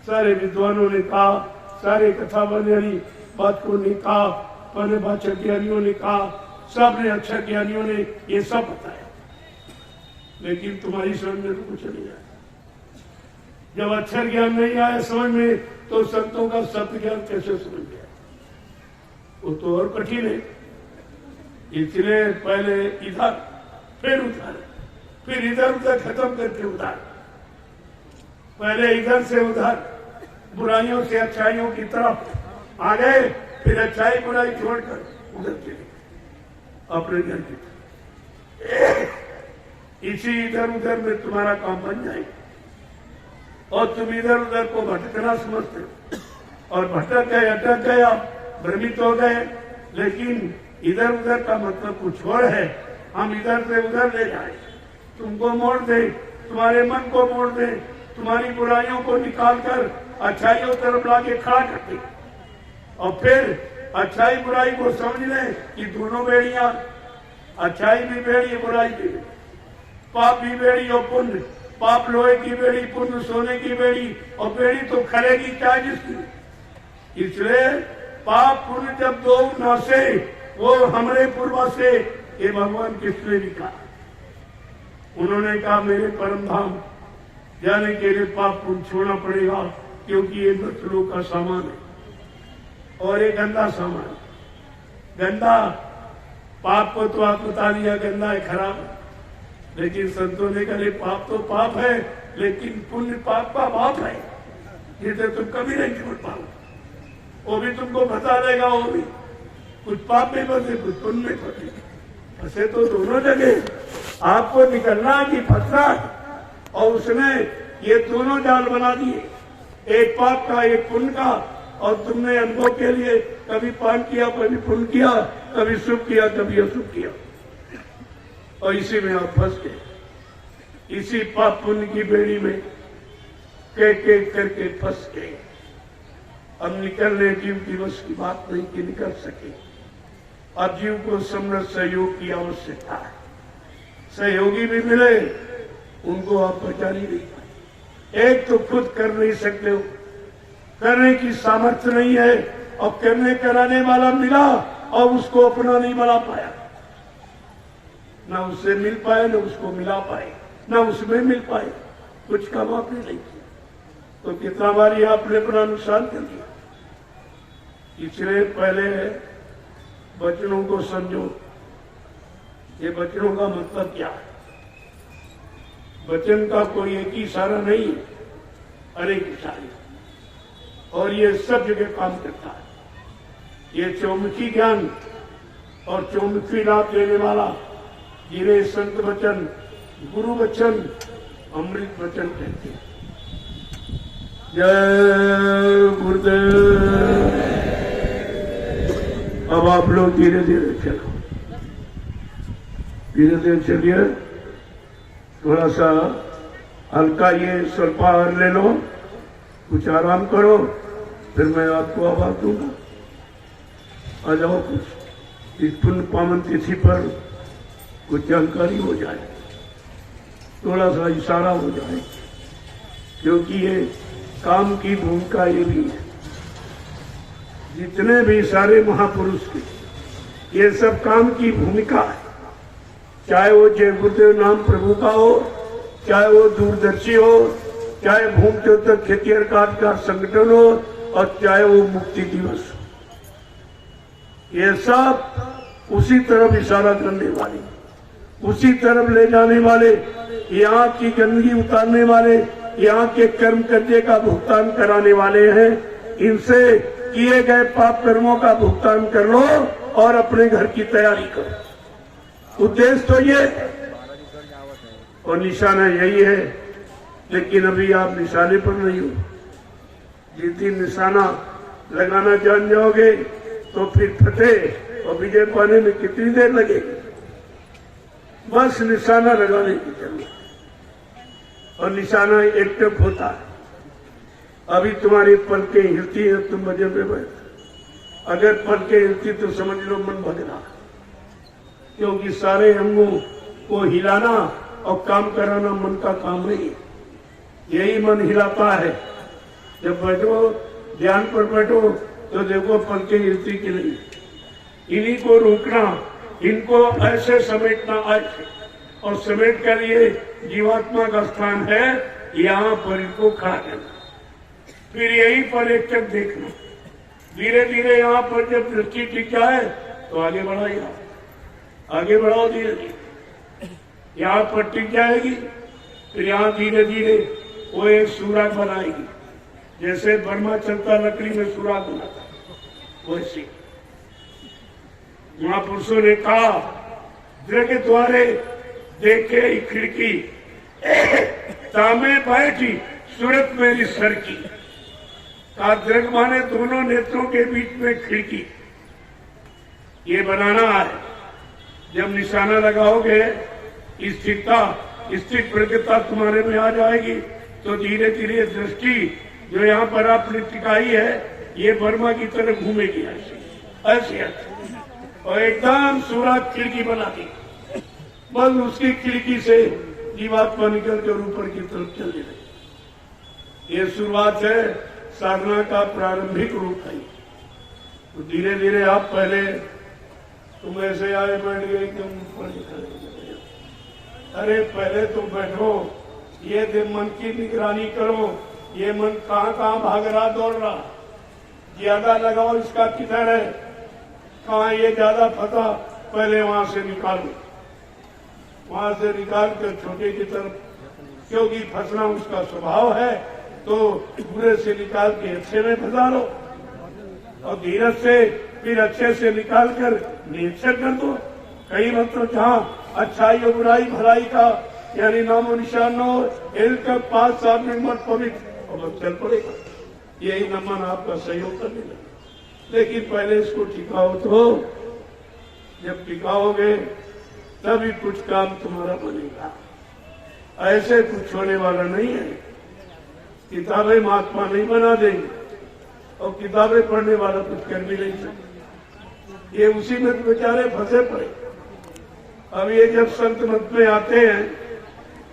सारे विद्वानों ने कहा, सारे कथा बनियानी बात को ने कहा, परिभाषक ज्ञानियों ने कहा, सबने अक्षर ज्ञानियों ने ये सब बताया। लेकिन तुम्हारी समझ में तो कुछ नहीं आया। जब अक्षर ज्ञान नहीं आया समझ में, तो संतों का सत्य ज्ञान कैसे समझ गया? वो तो और कठिन है। इसलिए पहले इधर, फिर उधर, फिर इधर उधर खत्म करके उधर, पहले इधर से उधर, बुराइयों से अच्छाइयों की तरफ आ गए, फिर अच्छाई बुराई छोड़कर उधर चले अपने घर की। इसी इधर उधर में तुम्हारा काम बन जाएगा और तुम इधर उधर को भटकना समझते हो, और भटक गए, अटक गए, आप भ्रमित हो गए। लेकिन इधर उधर का मतलब कुछ और है। हम इधर से उधर ले जाए, तुमको मोड़ दे, तुम्हारे मन को मोड़ दे, तुम्हारी बुराइयों को निकालकर अच्छाइयों तरफ लाके खड़ा कर दे, और फिर अच्छाई बुराई को समझ ले कि दोनों बेड़ियां, अच्छाई भी बेड़ी, बुराई भी बेड़ी, पाप भी बेड़ी और पुण्य, पाप लोहे की बेड़ी, पुण्य सोने की बेड़ी, और बेड़ी तो खड़ेगी क्या जिसकी। इसलिए पाप पुण्य जब दो नासे, वो हमारे पूर्वा से ये भगवान कृष्ण ने लिखा। उन्होंने कहा मेरे परम धाम जाने के लिए पाप पुण्य छोड़ना पड़ेगा, क्योंकि ये मृत्यु का सामान है और ये गंदा सामान है। गंदा पाप को तो आप बता दिया गंदा है, खराब है, लेकिन संतों ने कहा पाप तो पाप है, लेकिन पुण्य पाप का बाप है, ये तो तुम कभी नहीं छोड़ पाओ। वो भी तुमको बता देगा, वो भी कुछ पाप में फंसे, कुछ पुण्य में फंसे, फंसे तो दोनों जगह। आपको निकलना कि फंसना, और उसने ये दोनों जाल बना दिए, एक पाप का एक पुण्य का, और तुमने अनुभव के लिए कभी पान किया, कभी पुण्य किया, कभी शुभ किया, कभी अशुभ किया, और इसी में आप फंस गए। इसी पाप पुण्य की बेड़ी में के करके फंस गए। अब निकलने जीव की बस की बात नहीं कि निकल सके। अब जीव को समृद्ध सहयोग की आवश्यकता है। सहयोगी भी मिले, उनको आप पहचान ही नहीं पाए। एक तो खुद कर नहीं सकते हो, करने की सामर्थ्य नहीं है, और करने कराने वाला मिला और उसको अपना नहीं बना पाया, ना उससे मिल पाए, ना उसको मिला पाए, ना उसमें मिल पाए, कुछ काम आपने नहीं किया, तो कितना बारी आपने अपना नुकसान कर दिया। इसलिए पहले वचनों को समझो, ये वचनों का मतलब क्या है। वचन का कोई एक ही इशारा नहीं है, अनेक इशारे, और ये सब जगह काम करता है। ये चौमुखी ज्ञान और चौमुखी लाभ देने वाला, जिन्हें संत वचन, गुरु वचन, अमृत वचन कहते हैं। जय गुरुदेव। अब आप लोग धीरे धीरे चलो, धीरे धीरे चलिए, थोड़ा सा हल्का ये स्वल्पाहार ले लो, कुछ आराम करो, फिर मैं आपको आवाज दूंगा। आ जाओ, कुछ इस पुण्य पावन तिथि पर कुछ जानकारी हो जाए, थोड़ा सा इशारा हो जाए, क्योंकि ये काम की भूमिका ये भी है। जितने भी सारे महापुरुष के, ये सब काम की भूमिका है। चाहे वो जय गुरुदेव नाम प्रभु का हो, चाहे वो दूरदर्शी हो, चाहे भूमि द्योतक खेतिहर काश्तकार संगठन हो, और चाहे वो मुक्ति दिवस हो, ये सब उसी तरफ इशारा करने वाले, उसी तरफ ले जाने वाले, यहाँ की गंदगी उतारने वाले, यहाँ के कर्म कर्जे का भुगतान कराने वाले हैं। इनसे किए गए पाप कर्मों का भुगतान कर लो और अपने घर की तैयारी करो। उद्देश्य तो ये और निशाना यही है, लेकिन अभी आप निशाने पर नहीं हो। जिस दिन निशाना लगाना जान जाओगे तो फिर फतेह और विजय पाने में कितनी देर लगेगी। बस निशाना लगाने की जरूरत, और निशाना एकटक होता है। अभी तुम्हारी पलकें हिलती है, तुम भजन में बैठ, अगर पलकें हिलती तो समझ लो मन भज रहा, क्योंकि सारे अंगों को हिलाना और काम कराना मन का काम नहीं है, यही मन हिलाता है। जब बैठो ध्यान पर बैठो तो देखो पलकें हिलती कि नहीं। इन्हीं को रोकना, इनको ऐसे समेटना ऐसे, और समेट कर ये जीवात्मा का स्थान है, यहाँ पर इनको खड़ा करना, फिर यहीं पर एक चक देखना। धीरे धीरे यहाँ पर जब दृष्टि टिक जाए तो आगे बढ़ाइए, आगे बढ़ाओ धीरे धीरे, यहाँ पर टिक जाएगी, फिर यहाँ धीरे धीरे वो एक सुराग बनाएगी, जैसे बर्मा चलता लकड़ी में सुराग बनाता वैसे। महापुरुषों ने कहा दृढ़ द्वारे देखे खिड़की, तामे बैठी सूरत मेरी सर की। का दृढ़ माने दोनों नेत्रों के बीच में खिड़की, ये बनाना है। जब निशाना लगाओगे स्थिर प्रज्ञता तुम्हारे में आ जाएगी, तो धीरे धीरे दृष्टि जो यहाँ पर आपने टिकाई है ये बर्मा की तरफ घूमेगी ऐसे ऐसे, और एकदम सूरज खिड़की बना दी, बस उसकी खिड़की से जीवात्मा निकल कर ऊपर की तरफ चलने लगी। ये शुरुआत है, साधना का प्रारंभिक रूप है। तो धीरे धीरे आप पहले तुम ऐसे आए बैठ गए एकदम ऊपर निकल, अरे पहले तुम बैठो, ये मन की निगरानी करो, ये मन कहाँ कहाँ भाग रहा दौड़ रहा, ज्यादा लगाओ इसका किधर है, कहाँ ये ज्यादा फंसा, पहले वहां से निकालो, वहां से निकाल कर छोटे की तरफ, क्योंकि फंसना उसका स्वभाव है, तो बुरे से निकाल के अच्छे में फंसा लो, और धीरज से फिर अच्छे से निकाल कर निरीक्षण कर दो। कई मतलब जहाँ अच्छाई और बुराई भलाई का यानी नामो निशान हो, इनका 5-7 मिनट मत पवित्र और बस चल पड़ेगा, यही नमन आपका सहयोग करने लगे। लेकिन पहले इसको टिकाओ, तो जब टिकाओगे तभी कुछ काम तुम्हारा बनेगा, ऐसे कुछ होने वाला नहीं है। किताबें महात्मा नहीं बना देंगे, और किताबें पढ़ने वाला कुछ कर भी नहीं सकता, ये उसी में बेचारे फंसे पड़े। अब ये जब संत मत में आते हैं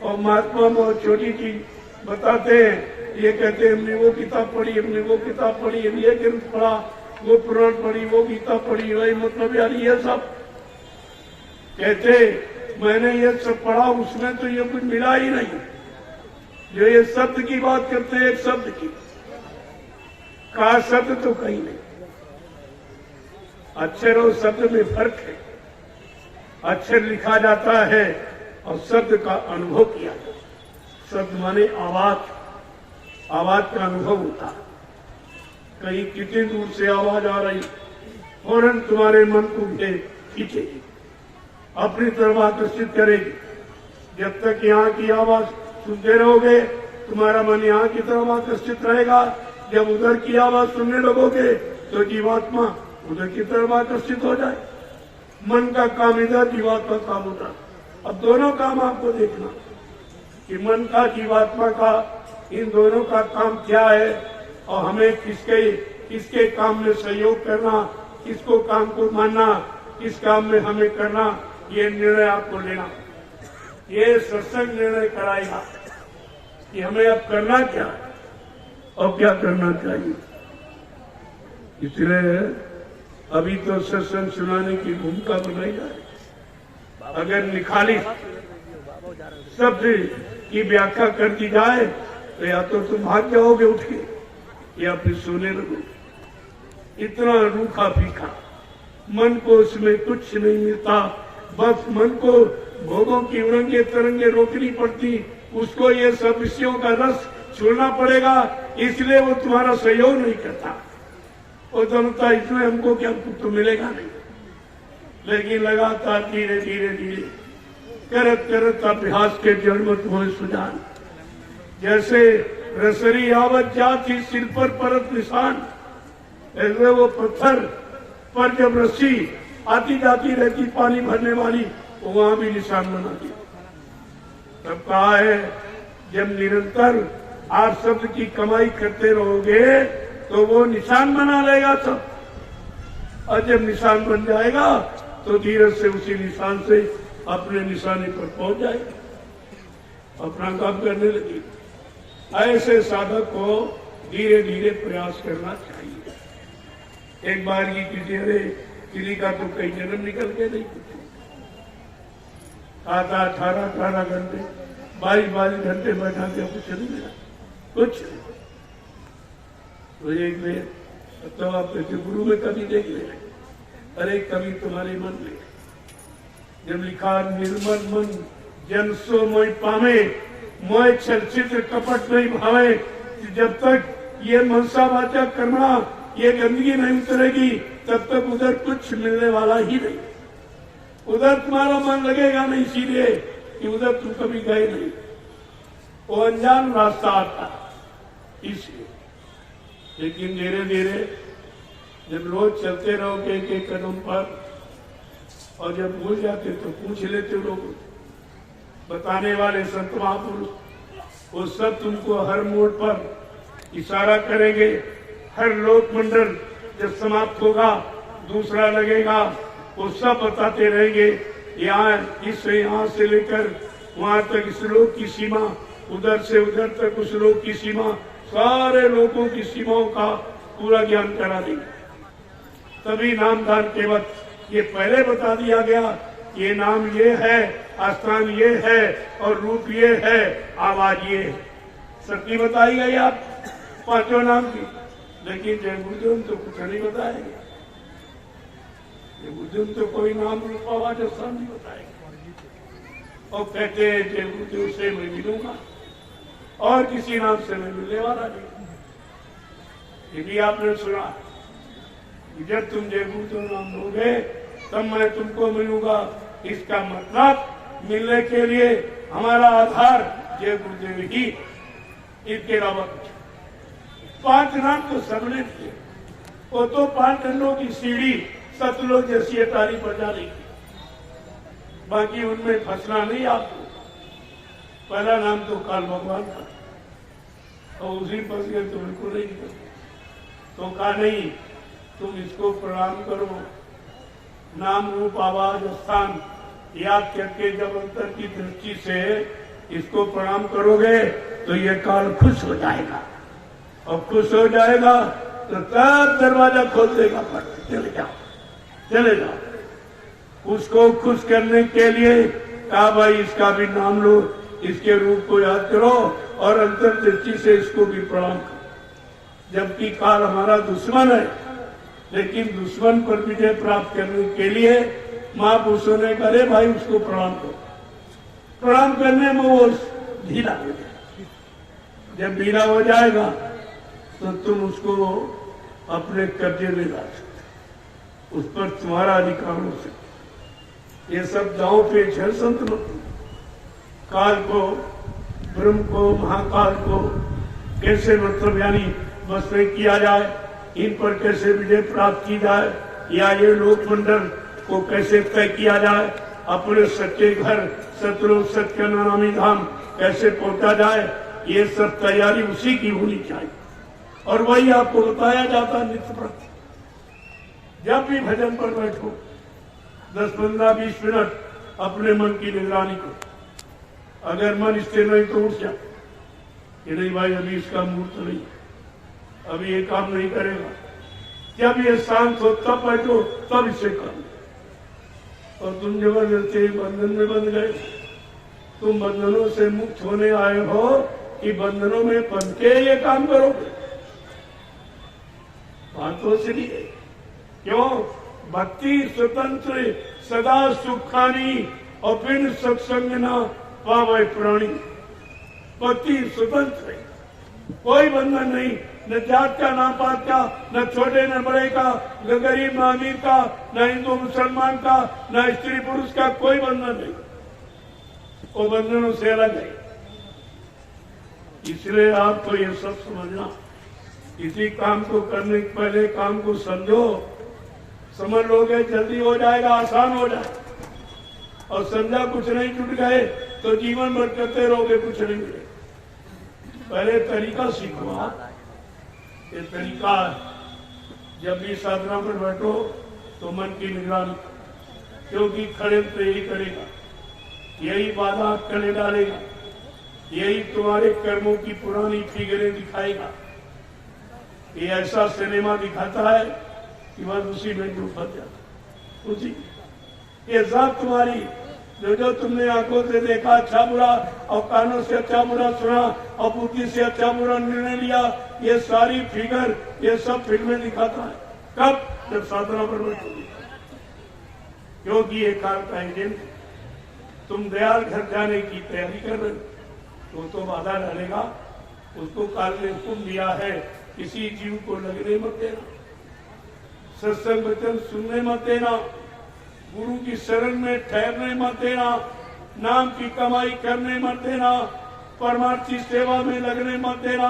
और महात्मा बहुत छोटी चीज बताते हैं, ये कहते हैं हमने वो किताब पढ़ी, हमने वो किताब पढ़ी, हमने ये ग्रंथ पढ़ा, वो पुराण पढ़ी, वो गीता पढ़ी, वही मतलब यार ये सब कहते मैंने ये सब पढ़ा, उसमें तो ये कुछ मिला ही नहीं। जो ये शब्द की बात करते हैं, एक शब्द की का शब्द तो कहीं नहीं, अक्षर और शब्द में फर्क है। अक्षर लिखा जाता है और शब्द का अनुभव किया जाता है। शब्द माने आवाज, आवाज का अनुभव होता है। कहीं कितनी दूर से आवाज आ रही, फौरन तुम्हारे मन को खींचेगी, अपनी तरफ आकर्षित करेगी। जब तक यहाँ की आवाज सुनते रहोगे, तुम्हारा मन यहाँ की तरफ आकर्षित रहेगा। जब उधर की आवाज सुनने लगोगे तो जीवात्मा उधर की तरफ आकर्षित हो जाए। मन का काम इधर, जीवात्मा का काम उधर। अब दोनों काम आपको देखना कि मन का, जीवात्मा का, इन दोनों का काम क्या है, और हमें किसके काम में सहयोग करना, किसको काम को मानना, किस काम में हमें करना, ये निर्णय आपको लेना। ये सत्संग निर्णय कराएगा कि हमें अब करना क्या है और क्या करना चाहिए। इसलिए अभी तो सत्संग सुनाने की भूमिका बनाई जा रही। अगर निखाली शब्द की व्याख्या कर दी जाए तो या तो तुम भाग जाओगे उठ के, या फिर सोने लगोगे। इतना रूखा फीका, मन को उसमें कुछ नहीं मिलता। बस मन को भोगों की उड़ंगे तरंगे रोकनी पड़ती, उसको ये सब विषयों का रस छोड़ना पड़ेगा। इसलिए वो तुम्हारा सहयोग नहीं करता। वो समझता इसमें हमको क्या, कुछ तो मिलेगा नहीं। लेकिन लगातार धीरे धीरे धीरे करत करत अभ्यास के जड़ में तुम्हें सुजान, जैसे रसरी आवत जाती सिर पर परत निशान, ऐसे वो पत्थर पर जब रस्सी आती जाती रहती पानी भरने वाली, तो वहां भी निशान बना दिया। तब कहा है जब निरंतर आप शब्द की कमाई करते रहोगे तो वो निशान बना लेगा सब, और जब निशान बन जाएगा तो धीरे से उसी निशान से अपने निशाने पर पहुंच जाएगा, अपना काम करने लगी। ऐसे साधक को धीरे धीरे प्रयास करना चाहिए। एक बार की किसी का तो कई जन्म निकल के नहीं, आता 18 घंटे 22 घंटे बैठा के कुछ नहीं मिला, कुछ नहीं। तो एक बेर तो आप गुरु में कभी देख ले, अरे कभी तुम्हारे मन में जब लिखा निर्मल मन जन सो मोय पावे, मोय चलचित्र कपट नहीं भावे, जब तक ये मनसा वाचा कर्मणा ये गंदगी नहीं उतरेगी तब तक उधर कुछ मिलने वाला ही नहीं। उधर तुम्हारा मन लगेगा नहीं, सीधे कि उधर तुम कभी गए नहीं, वो अनजान रास्ता आता इसलिए। लेकिन धीरे धीरे जब रोज चलते रहोगे एक एक कदम पर, और जब भूल जाते तो पूछ लेते लोग, बताने वाले संत महापुरुष वो सब तुमको हर मोड़ पर इशारा करेंगे। हर लोक मंडल जब समाप्त होगा दूसरा लगेगा, वो सब बताते रहेंगे। यहाँ से लेकर वहां तक इस लोक की सीमा, उधर से उधर तक उस लोक की सीमा, सारे लोगों की सीमाओं का पूरा ज्ञान करा देंगे। तभी नामदान के वक्त ये पहले बता दिया गया, ये नाम ये है, आस्थान ये है और रूप ये है, आवाज ये है। सबकी बताई गई आप पांचों नाम की, लेकिन जय गुरुदेव तो कुछ नहीं बताएंगे। जय गुरुदेव तो कोई नाम रूप आवाज स्थान नहीं बताएंगे और कहते हैं जय गुरुदेव से मैं मिलूंगा और किसी नाम से मैं मिलने वाला नहीं। ये भी आपने सुना, जब तुम जय गुरुदेव नाम लोगे तब मैं तुमको मिलूंगा। इसका मतलब मिलने के लिए हमारा आधार जय गुरुदेव ही, इसके अलावा कुछ। 5 नाम तो सबने दिए, वो तो 5 डंडों की सीढ़ी सतलोक जैसी अटारी पर जा रही थी, बाकी उनमें फंसना नहीं आपको। पहला नाम तो काल भगवान का, और उसी फंस गए तो बिल्कुल नहीं निकल। तो कहा नहीं, तुम इसको प्रणाम करो, नाम रूप आवाज स्थान याद करके जब अंतर की दृष्टि से इसको प्रणाम करोगे तो ये काल खुश हो जाएगा, और खुश हो जाएगा तो तब दरवाजा खोल देगा, पर चले जाओ चले जाओ। उसको खुश करने के लिए कहा भाई इसका भी नाम लो, इसके रूप को याद करो और अंतर दृष्टि से इसको भी प्रणाम करो। जबकि काल हमारा दुश्मन है, लेकिन दुश्मन पर विजय प्राप्त करने के लिए महापुरुषों ने करे भाई उसको प्रणाम करो। प्रणाम करने में वो ढीला हो जाए, जब ढीला हो जाएगा तो तुम उसको अपने कब्जे में ला सकते, उस पर तुम्हारा अधिकार हो सकता। ये सब दांव पेच है संत लोग। काल को, ब्रह्म को, महाकाल को कैसे मतलब यानी बस में किया जाए, इन पर कैसे विजय प्राप्त की जाए, या ये लोकमंडल को कैसे तय किया जाए, अपने सच्चे घर सतलोक सत्य नामी धाम कैसे पहुंचा जाए, ये सब तैयारी उसी की होनी चाहिए। और वही आपको बताया जाता नित्य प्रति। जब भी भजन पर बैठो 10, 15, 20 मिनट अपने मन की निगरानी करो। अगर मन स्थिर नहीं तो उठ जा कि नहीं भाई अभी इसका मुहूर्त नहीं, अभी ये काम नहीं करेगा। जब ये शांत हो तब बैठो, तब इसे करो। और तुम जबरदस्ती बंधन में बंध गए, तुम बंधनों से मुक्त होने आए हो कि बंधनों में बंध के ये काम करोगे? बातों से नहीं है। क्यों? भक्ति स्वतंत्र सदा सुखानी और बिन सत्संग न पावे प्राणी। भक्ति स्वतंत्र है, कोई बंधन नहीं, न जात का, न पात का, न छोटे न बड़े का, न गरीब न अमीर का, न हिंदू मुसलमान का, न स्त्री पुरुष का, कोई बंधन नहीं। वो बंधनों से अलग है। इसलिए आपको ये सब समझना, किसी काम को करने के पहले काम को समझो। समझ लोगे जल्दी हो जाएगा, आसान हो जाएगा। और समझा कुछ नहीं, जुट गए तो जीवन भर करते रहोगे, कुछ नहीं मिलेगा। पहले तरीका सीखो आप। ये तरीका जब भी साधना पर बैठो तो मन की निगरानी, क्योंकि खड़े तो यही करेगा, यही बाधा अटकलें डालेगा, यही तुम्हारे कर्मों की पुरानी फिगरें दिखाएगा। ये ऐसा सिनेमा दिखाता है कि बस उसी में जो फंस जाता, उसी ये सब तुम्हारी जो जो तुमने आंखों से देखा अच्छा बुरा और कानों से अच्छा बुरा सुना और बुद्धि से अच्छा बुरा निर्णय लिया, ये सारी फिगर, ये सब फिल्में दिखाता है। कब? जब साधना प्रवृत्त होगी। क्योंकि ये काल का एजेंट, तुम दयाल घर जाने की तैयारी कर रहे हो तो बाधा डालेगा। उसको काल ने हुक्म दिया है, किसी जीव को लगने मत देना, सत्संग वचन सुनने मत देना, गुरु की शरण में ठहरने मत देना, नाम की कमाई करने मत देना, परमार्थी सेवा में लगने मत देना।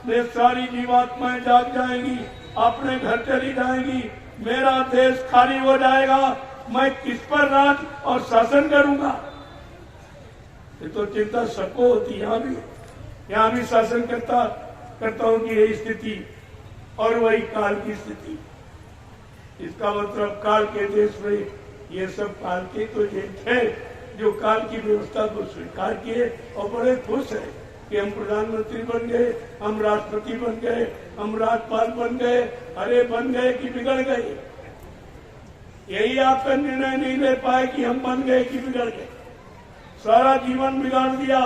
ये सारी जीवात्माएं जाग जाएंगी, अपने घर चली जाएंगी, मेरा देश खाली हो जाएगा, मैं किस पर राज और शासन करूंगा। ये तो चिंता सबको होती, यहाँ भी शासन करताओं की यही स्थिति और वही काल की स्थिति। इसका मतलब काल के देश में ये सब काल के तो एजेंट है जो काल की व्यवस्था को स्वीकार किए और बड़े खुश है कि हम प्रधानमंत्री बन गए, हम राष्ट्रपति बन गए, हम राज्यपाल बन गए। अरे बन गए कि बिगड़ गए? यही आपका निर्णय नहीं ले पाए कि हम बन गए कि बिगड़ गए। सारा जीवन बिगाड़ दिया,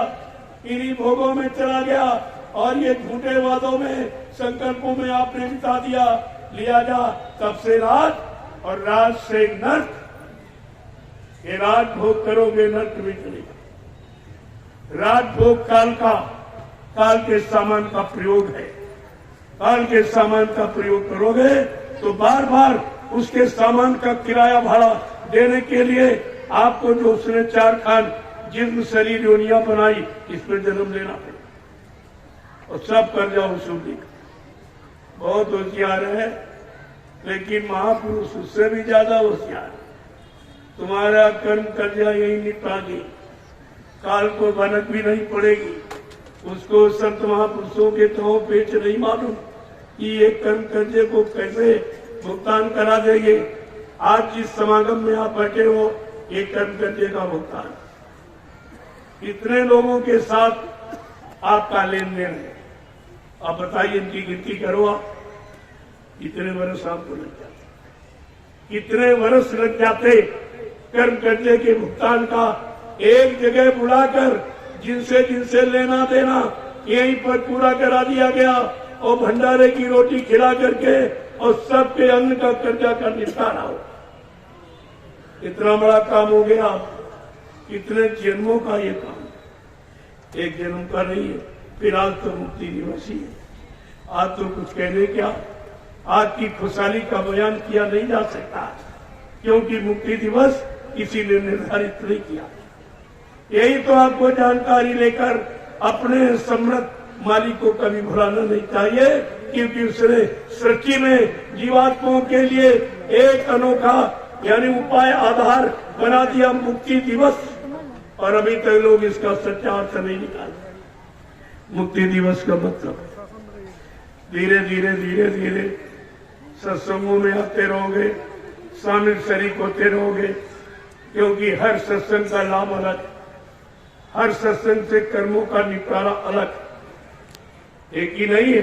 इन्हीं भोगों में चला गया और ये झूठे वादों में, संकल्पों में आपने बिता दिया। लिया जा तब से राज और राज से नर्क। ये राज भोग करोगे, नर्क भी चलेगा। राज भोग काल के सामान का प्रयोग है। काल के सामान का प्रयोग करोगे तो बार बार उसके सामान का किराया भाड़ा देने के लिए आपको जो उसने 4 खान जिस्म शरीर योनियां बनाई, इसमें जन्म लेना पड़ेगा और सब कर जाओ सूदी। बहुत होशियार है, लेकिन महापुरुष उससे भी ज्यादा होशियार है। तुम्हारा कर्म कर्जा यही निपटागी, काल को भनक भी नहीं पड़ेगी। उसको संत महापुरुषों के तो पेच नहीं मालूम कि ये कर्म कर्जे को कैसे भुगतान करा देंगे। आज जिस समागम में आप बैठे हो, ये कर्म कर्जे का भुगतान। इतने लोगों के साथ आपका लेन देन है, आप बताइए, इनकी गिनती करो आप, कितने वर्ष आपको लग जाते, कितने वर्ष लग जाते कर्म कर्जे के भुगतान का। एक जगह बुलाकर जिनसे जिनसे लेना देना यहीं पर पूरा करा दिया गया और भंडारे की रोटी खिला करके और सबके अन्न का कर्जा का निपटारा हो। इतना बड़ा काम हो गया, कितने जन्मों का ये काम, एक जन्म का नहीं है। फिर आज तो मुक्ति दिवस ही है, आज तो कुछ कहने क्या, आज की खुशहाली का बयान किया नहीं जा सकता, क्योंकि मुक्ति दिवस किसी ने निर्धारित नहीं किया। यही तो आपको जानकारी लेकर अपने समृद्ध मालिक को कभी भुलाना नहीं चाहिए, क्योंकि उसने सृष्टि में जीवात्माओं के लिए एक अनोखा यानी उपाय आधार बना दिया, मुक्ति दिवस। और अभी तक लोग इसका सच्चा अर्थ नहीं निकालते। मुक्ति दिवस का मतलब धीरे धीरे धीरे धीरे सत्संगों में आते रहोगे, शामिल शरीक होते रहोगे, क्योंकि हर सत्संग का लाभ अलग, हर सत्संग से कर्मों का निपटारा अलग एक ही नहीं है।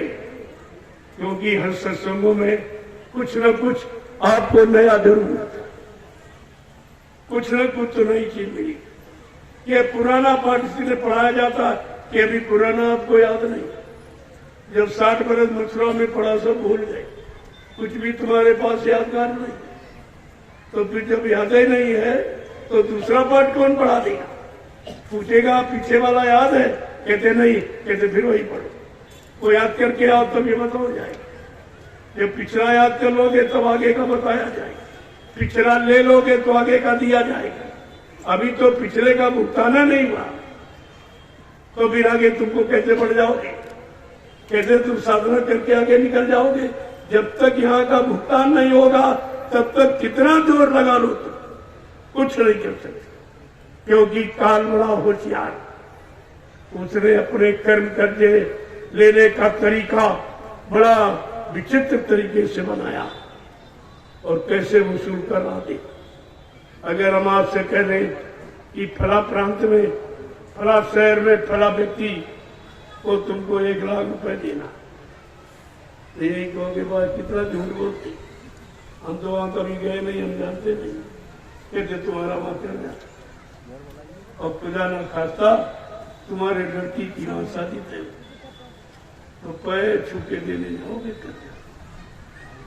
क्योंकि हर सत्संगों में कुछ न कुछ आपको नया जरूर मिलता, कुछ न कुछ तो नई चीज मिली। ये पुराना पाठ इसलिए पढ़ाया जाता कि अभी पुराना आपको याद नहीं। जब 60 बरस मथुरा में पढ़ा सब भूल गए, कुछ भी तुम्हारे पास यादगार नहीं। तो फिर जब याद ही नहीं है तो दूसरा पाठ कौन पढ़ा देगा? पूछेगा पीछे वाला याद है, कहते नहीं, कहते फिर वही पढ़ो। वो याद करके आओ तब ये बता हो जाएगा। जब पिछला याद कर लोगे तब आगे का बताया जाएगा, पिछला ले लोगे तो आगे का दिया जाएगा। अभी तो पिछले का भुगतान नहीं हुआ तो फिर आगे तुमको कैसे बढ़ जाओगे, कैसे तुम साधना करके आगे निकल जाओगे? जब तक यहाँ का भुगतान नहीं होगा तब तक कितना जोर लगा लो तुम कुछ नहीं कर सकते। क्योंकि काल बड़ा होशियार, उसने अपने कर्म कर्जे लेने का तरीका बड़ा विचित्र तरीके से बनाया और कैसे वसूल कर रहा दे। अगर हम आपसे कह दें कि फला प्रांत में, फला शहर में फला व्यक्ति को तुमको 1 लाख रुपए देना, तो यही कहोगे भाई कितना झूठ बोलते, हम तो वहां कभी गए नहीं, हम जानते नहीं। कहते तुम्हारा वहां कर जाता, और खुदा न खास्ता तुम्हारे लड़की की वहां शादी तय तो पैर छूके देने जाओगे करके,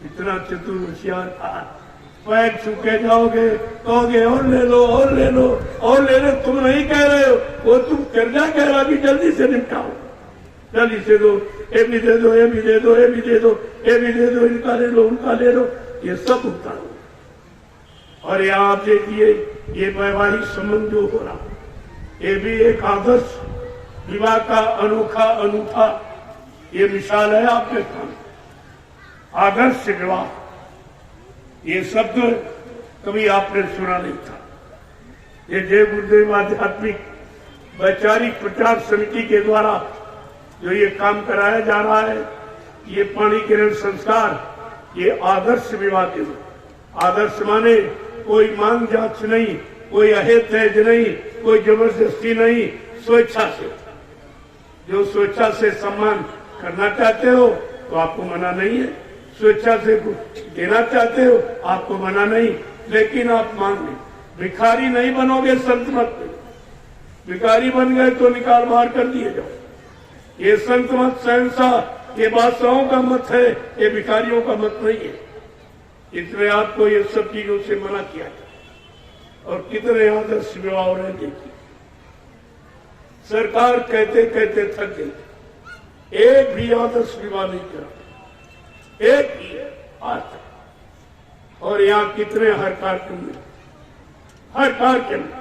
इतना चतुर होशियार था। पैर छूके जाओगे, कहोगे और ले लो और ले लो और ले लो, तुम नहीं कह रहे हो, वो तुम कर्जा कह रहा कि जल्दी से निपटाओ, जल्दी से दो, ये भी दे दो, ये भी दे दो, ये भी दे दो, ये भी दे दो, इनका ले लो, उनका ले लो, ये सब उतारो। और यहाँ आप देखिए ये वैवाहिक संबंध जो हो रहा, ये भी एक आदर्श विवाह का अनोखा अनूठा ये मिसाल है आपके सामने। आदर्श विवाह, ये शब्द कभी आपने सुना नहीं था। ये जय गुरुदेव आध्यात्मिक वैचारिक प्रचार समिति के द्वारा जो ये काम कराया जा रहा है, ये पानी किरण संस्कार, ये आदर्श विवाह के आदर्श माने कोई मांग जांच नहीं, कोई अहेतैज नहीं, कोई जबरदस्ती नहीं, स्वेच्छा से। जो स्वेच्छा से सम्मान करना चाहते हो तो आपको मना नहीं है, स्वेच्छा से कुछ देना चाहते हो आपको मना नहीं, लेकिन आप मांग लें। भिखारी नहीं बनोगे संत मत में, भिखारी बन गए तो निकाल बाहर कर दिए जाओ। ये संत मत शहंशाह ये बादशाहों का मत है, ये भिखारियों का मत नहीं है। इसलिए आपको ये सब चीजों से मना किया जाए। और कितने आदर्श विवाह हो रहे देखिए, सरकार कहते कहते थक गई, एक भी आदर्श विवाह नहीं करा, एक ही है आज तक। और यहाँ कितने हर कार्यक्रम में, हर कार्यक्रम में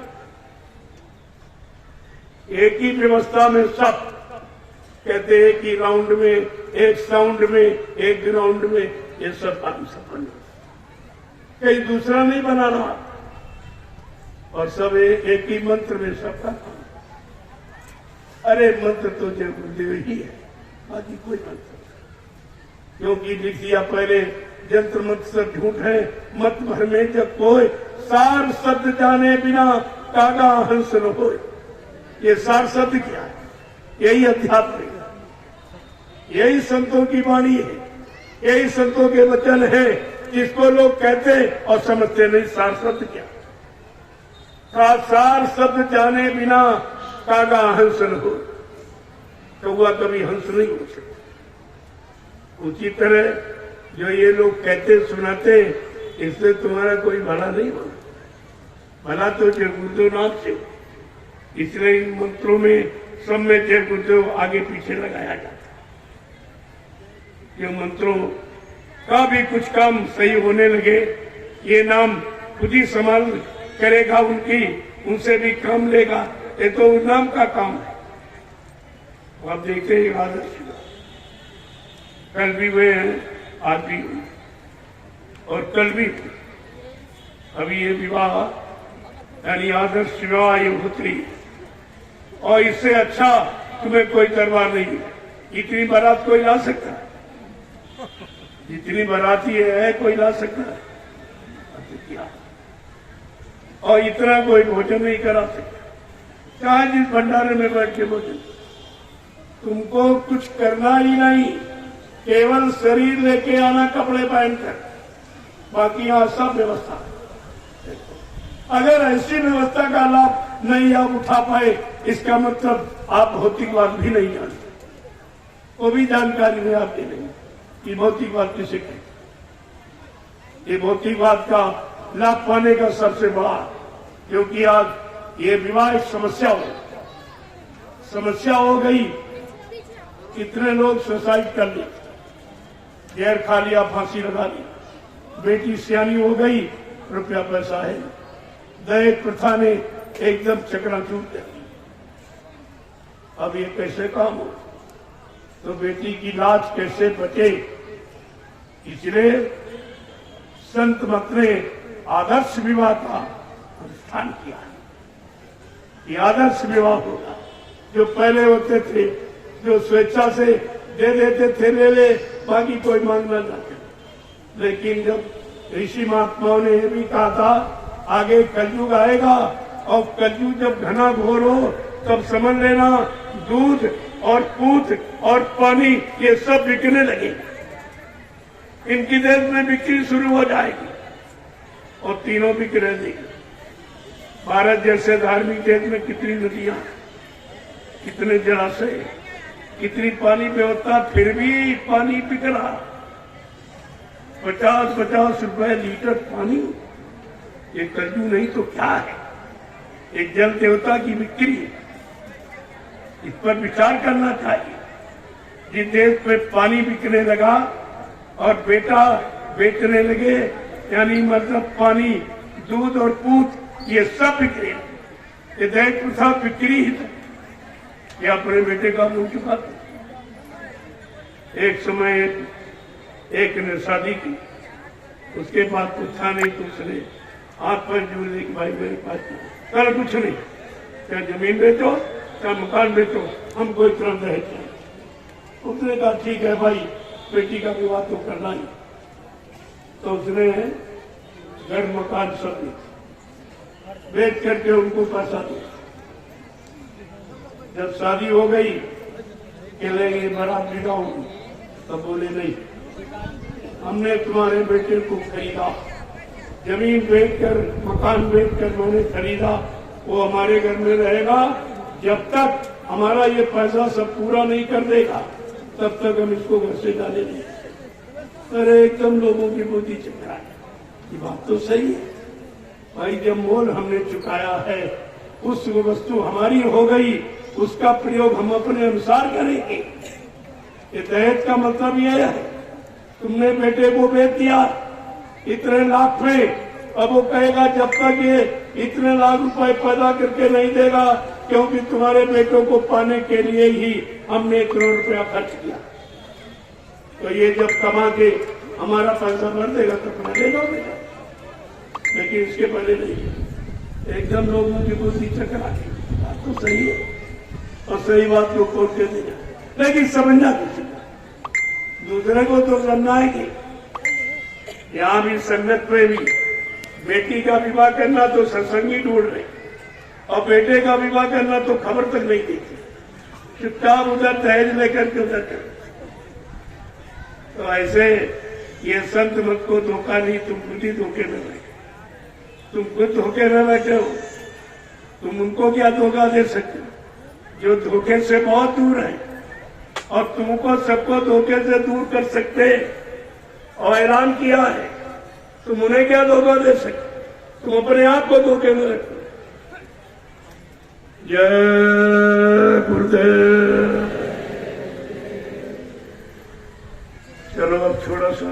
एक ही व्यवस्था में सब कहते एक ही राउंड में, एक साउंड में, एक ग्राउंड में, ये सब काम सफल है। कहीं दूसरा नहीं बना रहा, और सब एक ही मंत्र में सबका काम। अरे मंत्र तो जय गुरुदेव ही है, बाकी कोई मंत्र नहीं। क्योंकि लिख दिया पहले, जंत्र मंत्र सब झूठ है, मत भर में जब कोई सार शब्द जाने बिना कागा हंस न हो। ये सार शब्द क्या है? यही अध्यात्म है, यही संतों की वाणी है, यही संतों के वचन है, जिसको लोग कहते और समझते नहीं। सार शब्द क्या? सार शब्द जाने बिना कागा हंस न हो। कौआ कभी हंस नहीं हो सकता। उसी तरह जो ये लोग कहते सुनाते, इससे तुम्हारा कोई भला नहीं होगा, भला तो जय गुरुदेव नाम से। इसलिए इन मंत्रों में सब में जय गुरुदेव आगे पीछे लगाया जाता है। ये मंत्रों का भी कुछ काम सही होने लगे, ये नाम खुद ही संभाल करेगा उनकी, उनसे भी काम लेगा। ये तो उस नाम का काम है। आप देखते हैं आदर्श कल भी हुए हैं, आज भी हुए और कल भी हुए। अभी ये विवाह यानी आदर्श विवाह ये होती, और इससे अच्छा तुम्हें कोई दरबार नहीं है। इतनी बारात कोई ला सकता है? जितनी बाराती है कोई ला सकता है? क्या? और इतना कोई भोजन नहीं करा सकता। चाहे जिस भंडारे में बैठ के भोजन, तुमको कुछ करना ही नहीं, केवल शरीर लेके आना कपड़े पहनकर, बाकी यहाँ सब व्यवस्था। अगर ऐसी व्यवस्था का लाभ नहीं आप उठा पाए, इसका मतलब आप भौतिकवाद भी नहीं जानते, वो भी जानकारी में आपकी नहीं कि भौतिकवाद किसे कहते। ये भौतिकवाद का लाभ पाने का सबसे बड़ा, क्योंकि आज ये विवाह एक समस्या हो गई। कितने लोग सुसाइड कर लिए, जहर खा लिया, फांसी लगा ली। बेटी सियानी हो गई, रुपया पैसा है, दहेज प्रथा ने एकदम चकनाचूर कर दी। अब ये कैसे काम हो? तो बेटी की लाज कैसे बचे? इसलिए संत मत ने आदर्श विवाह का अनुष्ठान किया। ये आदर्श विवाह होगा। जो पहले होते थे, जो स्वेच्छा से दे देते थे, ले ले, बाकी कोई मांगना ना करे। लेकिन जब ऋषि महात्माओं ने भी कहा था आगे कलयुग आएगा, और कलयुग जब घना घोर हो तब समझ लेना दूध और दूध और पानी ये सब बिकने लगेगा। इनकी देश में बिक्री शुरू हो जाएगी और तीनों बिक रहे देंगे। भारत जैसे धार्मिक देश में कितनी नदियां, कितने जलाशय, कितनी पानी व्यवस्था, फिर भी पानी बिक रहा। 50-50 रुपए लीटर पानी, ये कलजू नहीं तो क्या है? एक जल देवता की बिक्री है। इस पर विचार करना चाहिए। जिस देश पे पानी बिकने लगा और बेटा बेचने लगे, यानी मतलब पानी, दूध और पूत, ये सब बिक्री, ये देश प्रथा बिक्री ही था। ये अपने बेटे का मुंह चुकाते। एक समय एक ने शादी की, उसके बाद पूछा नहीं तो उसने हाथ पर जोड़ दी कि भाई मेरे पास कल कुछ नहीं, क्या जमीन बेचो, क्या मकान बेचो, हमको इतना दहेज चाहिए। उसने कहा ठीक है भाई, बेटी का विवाह तो करना ही। तो उसने घर मकान सब बेच करके उनको पैसा दिया। जब शादी हो गई, कहलेंगे बारात भिड़ाऊंगी, तब बोले नहीं, हमने तुम्हारे बेटे को खरीदा, जमीन बेचकर, मकान बेचकर मैंने खरीदा, वो हमारे घर में रहेगा। जब तक हमारा ये पैसा सब पूरा नहीं कर देगा, तब तक हम इसको घर से डाले नहीं। अरे एकदम लोगों की बुद्धि चकरा है। ये बात तो सही है भाई, जब मोल हमने चुकाया है, उस वस्तु हमारी हो गई, उसका प्रयोग हम अपने अनुसार करेंगे। ये दहेज का मतलब यह है, तुमने बेटे को बेच दिया इतने लाख में, अब वो कहेगा जब तक ये इतने लाख रुपए पैदा करके नहीं देगा, क्योंकि तुम्हारे बेटों को पाने के लिए ही हमने इतना रुपया खर्च किया। तो ये जब कमा के हमारा पैसा भर देगा तो अपना ले लो बेटा, लेकिन इसके पहले नहीं। एकदम लोगों की बुद्धि चकरा के, बात तो सही है और सही बात को कोट के देगा, लेकिन समझना कुछ दूसरे को तो करना है कि यहां भी संगत में भी बेटी का विवाह करना तो सत्संगी ढूंढ रहे, और बेटे का विवाह करना तो खबर तक नहीं देते, चुपचाप उधर दहेज लेकर के उधर कर। तो ऐसे ये संत मत को धोखा नहीं, तुम खुद ही धोखे में बैठे, तुम खुद धोखे में बैठे हो। तुम उनको क्या धोखा दे सकते हो जो धोखे से बहुत दूर है, और तुमको सबको धोखे से दूर कर सकते और ऐलान किया है, तुम उन्हें क्या धोखा दे सकते? तुम अपने आप को धोखे में रखो। जय गुरुदेव। चलो अब थोड़ा सा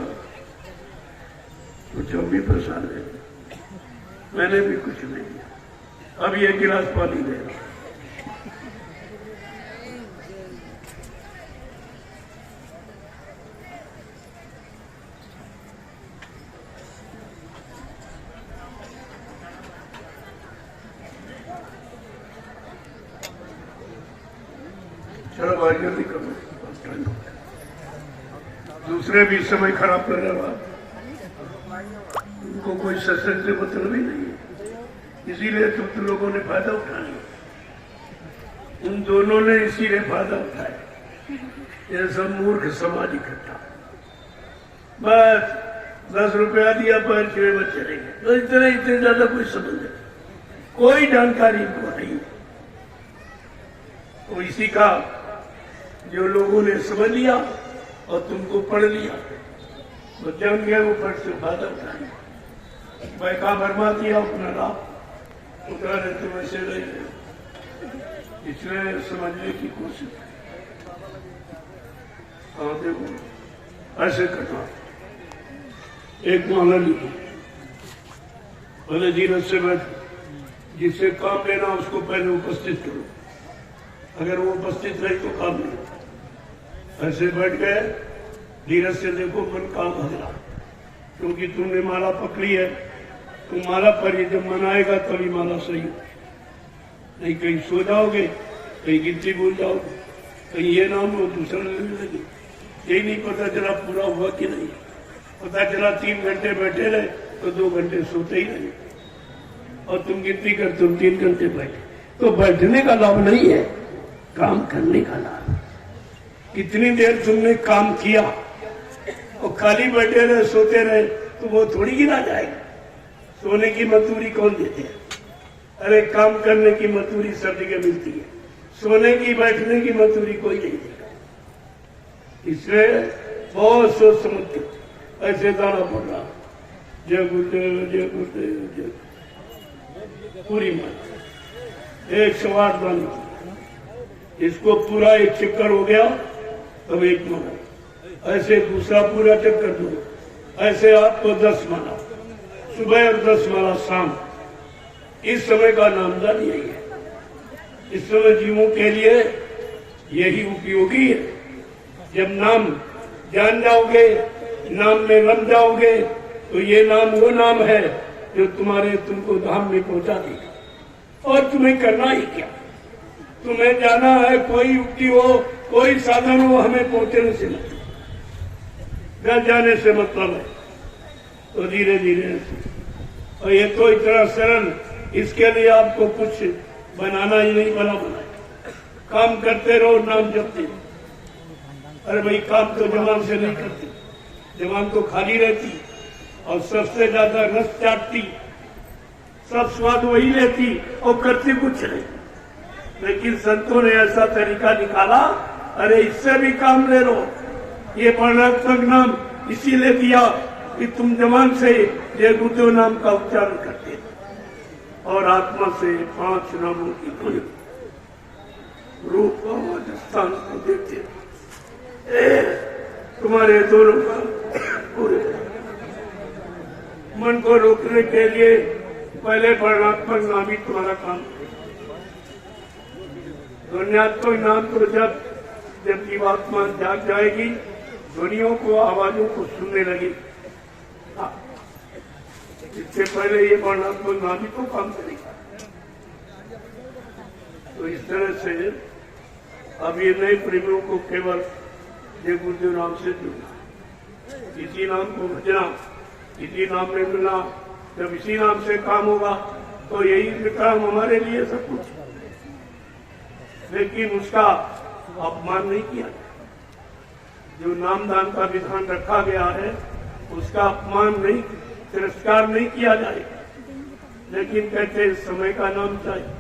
कुछ हम भी प्रसाद ले, मैंने भी कुछ नहीं दिया, अब ये गिलास पानी दे रहा। चलो भाई जल्दी करो, दूसरे भी समय खराब कर रहे, उनको कोई सत्संग से मतलब ही नहीं है, इसीलिए तुम लोगों ने फायदा उठा लिया। उन दोनों ने इसीलिए फायदा उठाया, ये सब मूर्ख समाज इकट्ठा, बस 10 रुपया दिया पर 6 बजे चलेंगे, तो इतने ज्यादा कोई समझ नहीं, कोई जानकारी इनको नहीं। तो इसी का जो लोगों ने समझ लिया और तुमको पढ़ लिया, वो जम गए, वो फट से फायदा उठा लिया, बैका भरमा दिया, अपना लाभ उठा रहे, तुम ऐसे रह गए। इसलिए समझने की कोशिश, हाँ देखो ऐसे करना, एक माला लिखो, पहले धीरज से बैठ, जिससे काम लेना उसको पहले उपस्थित करो, अगर वो उपस्थित रही तो काम नहीं। ऐसे बैठ गए, धीरज से देखो मन काम हजरा, क्योंकि तुमने माला पकड़ी है, तुम माला पर ही जब मन आएगा तभी माला सही हो। नहीं कहीं सो जाओगे, कहीं गिनती भूल जाओगे, कहीं ये नाम हो दूसरा लेने लगे, यही नहीं पता चला पूरा हुआ कि नहीं। पता चला 3 घंटे बैठे रहे तो 2 घंटे सोते ही रहे, और तुम गिनती कर तुम 3 घंटे बैठे। तो बैठने का लाभ नहीं है, काम करने का लाभ। कितनी देर तुमने काम किया और खाली बैठे रहे सोते रहे तो वो थोड़ी गिना जाएगा। सोने की मजदूरी कौन देते हैं? अरे काम करने की मजदूरी सब जगह मिलती है, सोने की बैठने की मजदूरी कोई नहीं देगा। इसलिए बहुत सोच समझ के ऐसे जाना पड़ रहा। जय गुरुदेव, जय गुरुदेव, जय पूरी मत 108 दान। इसको पूरा एक चक्कर हो गया तब 1 माना, ऐसे दूसरा पूरा चक्कर दो, ऐसे आपको 10 माना सुबह और 10 माना शाम। इस समय का नामदान यही है। इस समय जीवों के लिए यही उपयोगी है। जब नाम जान जाओगे, नाम में रम जाओगे, तो ये नाम वो नाम है जो तुमको धाम में पहुंचा देगा। और तुम्हें करना ही क्या, तुम्हें जाना है, कोई युक्ति हो, कोई साधन हो, हमें पहुंचने से मतलब, घर जाने से मतलब है। तो धीरे धीरे, और ये तो इतना सरल, इसके लिए आपको कुछ बनाना ही नहीं बना। काम करते रहो, नाम जपते रहो। अरे भाई काम तो जवान से नहीं करती, जवान तो खाली रहती और सबसे ज्यादा रस चाटती, सब स्वाद वही लेती और करती कुछ नहीं। लेकिन संतों ने ऐसा तरीका निकाला, अरे इससे भी काम ले लो। ये वर्णात्मक नाम इसीलिए दिया कि तुम जवान से ये गुरुदेव नाम का उच्चारण करते और आत्मा से 5 नामों की धुन रूप स्थान को देखते। तुम्हारे दोनों का पूरे मन को रोकने के लिए पहले वर्णात्मक नाम ही तुम्हारा काम। ध्वन्यात्मक नाम तो जब जीवात्मा जाग जाएगी, ध्वनियों को, आवाजों को सुनने लगी, इससे पहले ये वर्णात्मक नाम ही तो काम करेगा। तो इस तरह से अब ये नए प्रेमियों को केवल ये गुरुदेव नाम से जुड़ना, इसी नाम को भजना, इसी नाम में मिलना। जब इसी नाम से काम होगा तो यही विक्रम हमारे लिए सब कुछ। लेकिन उसका अपमान नहीं किया जाए। जो नामदान का विधान रखा गया है उसका अपमान नहीं, तिरस्कार नहीं किया जाएगा। लेकिन कहते हैं समय का नाम चाहिए,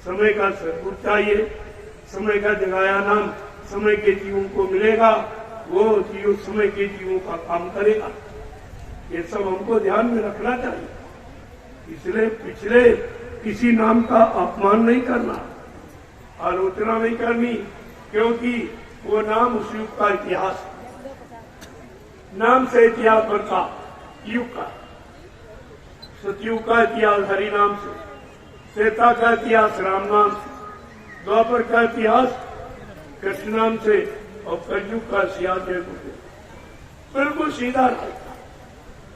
समय का सदगुण चाहिए, समय का जगाया नाम समय के जीवों को मिलेगा, वो जीव समय के जीवों का काम करेगा। ये सब हमको ध्यान में रखना चाहिए। इसलिए पिछले किसी नाम का अपमान नहीं करना, आलोचना नहीं करनी, क्योंकि वो नाम उस युग का इतिहास, नाम से इतिहास बनता युग का। सतयुग का इतिहास हरि नाम से, त्रेता का इतिहास राम नाम से, द्वापर का इतिहास कृष्ण नाम से और कलयुग का इतिहास है गुरुदेव। बिल्कुल सीधा रहता।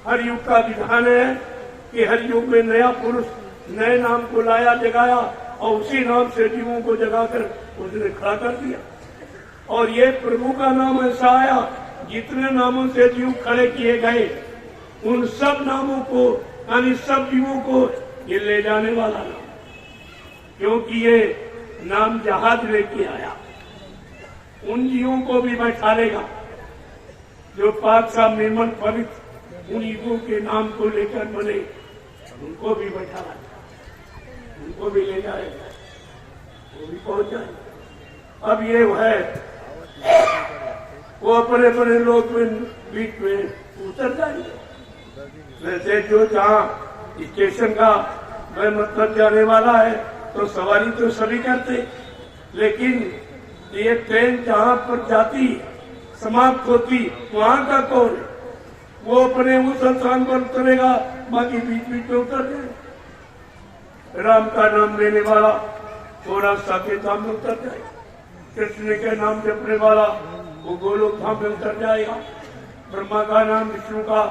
हर युग का विधान है कि हर युग में नया पुरुष नए नाम को लाया, जगाया और उसी नाम से जीवों को जगाकर उसने खड़ा कर दिया। और ये प्रभु का नाम ऐसा आया, जितने नामों से जीव खड़े किए गए उन सब नामों को, यानी सब जीवों को ये ले जाने वाला नाम, क्योंकि ये नाम जहाज लेके आया। उन जीवों को भी बैठा लेगा जो पाक साहब निर्मल पवित्र उन युगों के नाम को लेकर बने, उनको भी बैठा लाएगा, उनको भी ले जाएगा, वो भी पहुंच जाएगा। अब ये है वो अपने अपने लोग में बीच में उतर जाएंगे। वैसे जो जहाँ स्टेशन का वह मतलब जाने वाला है तो सवारी तो सभी करते, लेकिन ये ट्रेन जहाँ पर जाती समाप्त होती वहाँ का कौन है? वो अपने उस स्थान पर उतरेगा, बाकी बीच बीच में उतर जाए। राम का नाम लेने वाला वो रास्ता के धाम में उतर जाएगा, कृष्ण के नाम जपने वाला वो गोलोक धाम में उतर जाएगा, ब्रह्मा का नाम विष्णु का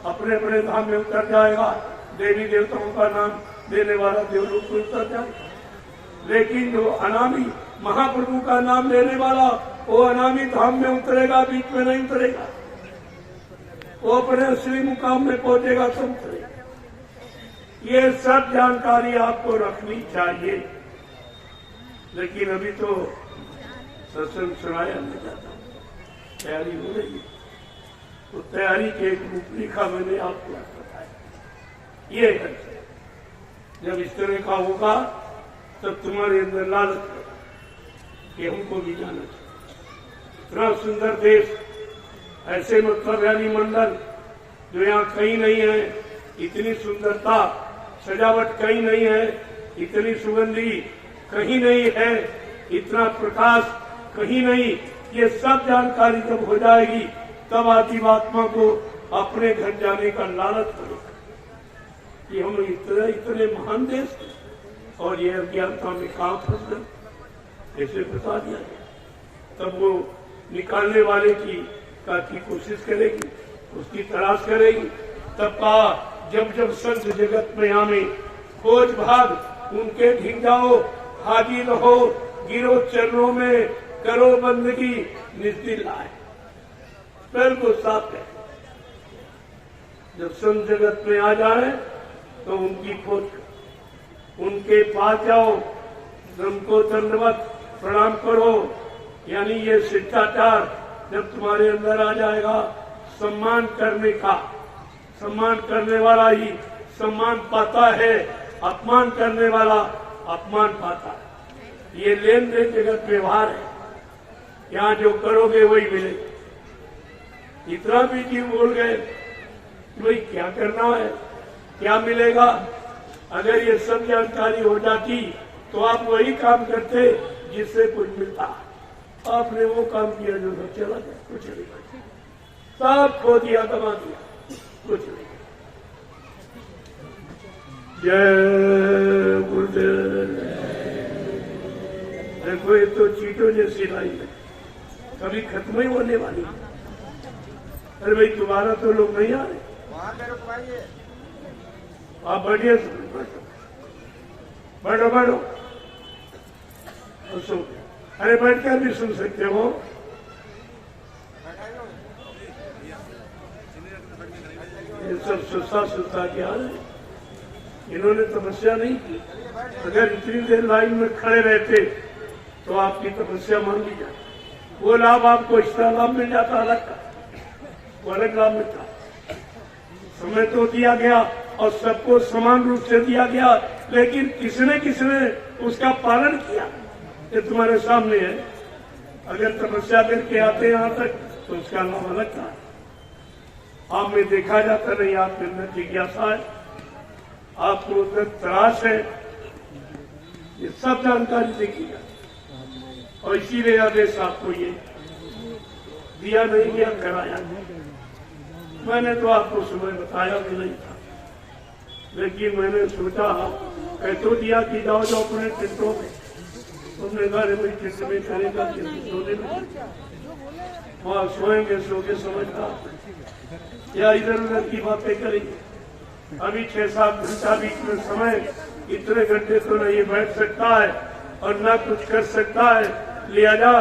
अपने अपने धाम में उतर जाएगा, देवी देवताओं का नाम लेने वाला देवलोक में उतर जाएगा। लेकिन जो अनामी महाप्रभु का नाम लेने वाला वो अनामी धाम में उतरेगा, बीच में नहीं उतरेगा, वो अपने असली मुकाम में पहुंचेगा तो उतरेगा। ये सब जानकारी आपको रखनी चाहिए। लेकिन अभी तो सत्संग सुनाया नहीं जाता, तैयारी हो रही है, तो तैयारी के एक रूपरेखा मैंने आपको बताया। ये है जब इस तरह का होगा तब तुम्हारे अंदर लालच कि हमको भी जाना चाहिए। इतना सुंदर देश, ऐसे मतलब मंडल जो यहाँ कहीं नहीं है, इतनी सुंदरता, सजावट कहीं नहीं है, इतनी सुगंधी कहीं नहीं है, इतना प्रकाश कहीं नहीं। ये सब जानकारी जब हो जाएगी तब आत्मा को अपने घर जाने का लालच करेगा कि हम इतने महान देश और ये अज्ञानता में कहाँ फंस गए, ऐसे बता दिया गया। तब वो निकालने वाले की कोशिश करेगी, उसकी तलाश करेगी। तब कहा जब संत जगत में आवे खोज भाग उनके ढिग जाओ, हाजिर रहो गिरो चरणों में, करो बंदगी निस्दिल लाए। बिल्कुल साफ है। जब संत जगत में आ जाए तो उनकी खोज करो, उनके पास जाओ, उनको दंडवत प्रणाम करो। यानी ये शिष्टाचार जब तुम्हारे अंदर आ जाएगा, सम्मान करने का, सम्मान करने वाला ही सम्मान पाता है, अपमान करने वाला अपमान पाता है। ये लेन देन जगत व्यवहार है, यहाँ जो करोगे वही मिलेगा। इतना भी जीव बोल गए कि भाई क्या करना है, क्या मिलेगा। अगर ये सब जानकारी हो जाती तो आप वही काम करते जिससे कुछ मिलता। आपने वो काम किया जो सब चला गया, कुछ नहीं बचा, सब खो दिया, गवा दिया, कुछ नहीं। जय गुरुदेव। देखो ये तो चीटों जैसी लाई है, कभी खत्म ही होने वाली है। अरे भाई तुम्हारा तो लोग नहीं आ रहे, आप बैठिए, बैठो बैठो। अरे बैठकर भी सुन सकते हो। ये सब सुस्ता क्या है, इन्होंने तपस्या नहीं की। अगर इतनी देर लाइन में खड़े रहते तो आपकी तपस्या मान ली जाए, वो लाभ आपको इसका लाभ मिल जाता, अलग का वो अलग लाभ मिलता। समय तो दिया गया और सबको समान रूप से दिया गया, लेकिन किसने उसका पालन किया, ये तुम्हारे सामने है। अगर तपस्या करके आते यहाँ तक तो उसका नाम अलग था। आप में देखा जाता नहीं, आपके अंदर जिज्ञासा है, आपको उधर तलाश है, ये सब जानकारी देखी जाती। और इसीलिए आदेश आपको ये दिया नहीं गया, कराया नहीं। मैंने तो आपको सुबह बताया भी नहीं था, लेकिन मैंने सोचा कह तो दिया कि जाओ अपने चित्रों में। तुमने कहा भाई चित्र में करेगा सोने में, वहां सोएंगे, सो के समझता या इधर उधर की बातें करेंगे। अभी 6-7 घंटा बीच में समय, इतने घंटे तो न ये बैठ सकता है और न कुछ कर सकता है। लिया जा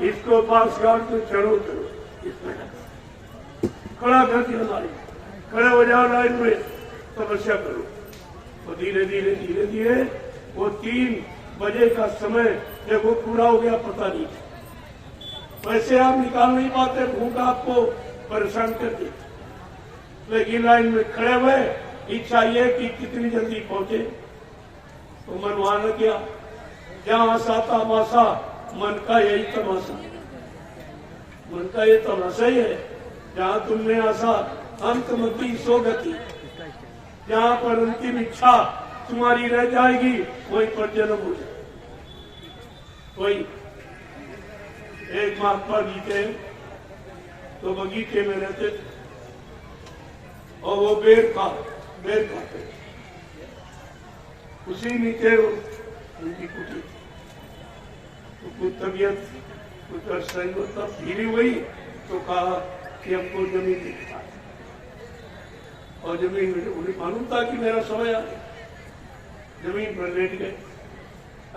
इसको पास कर, तो चढ़ो इसमें खड़ा कर दिया, लाइन खड़े हो जाओ, लाइन में तपस्या करो। तो धीरे धीरे वो 3 बजे का समय जब वो पूरा हो गया पता नहीं, वैसे आप निकाल नहीं पाते, भूख आपको परेशान कर दी। लेकिन लाइन में खड़े हुए, इच्छा ये कि कितनी जल्दी पहुंचे। तो मन वहां न गया, जहां आशा तमाशा, मन का यही तमाशा, मन का ये तमाशा ही है। जहां तुमने आशा अंतमती सोगति, जहां पर अंतिम इच्छा तुम्हारी रह जाएगी वहीं पर जन्म हो जाए। वही एक महात्मा जी थे, तो बगीचे में रहते थे और वो बेर खाते, उसी नीचे उनकी कुटी। तो कुछ तबियत कुछ असहज होता, धीरे हुई तो कहा कि हमको जमीन दिखता है। और जमीन में उन्हें मालूम था कि मेरा समय आ गया, जमीन पर लेट गए।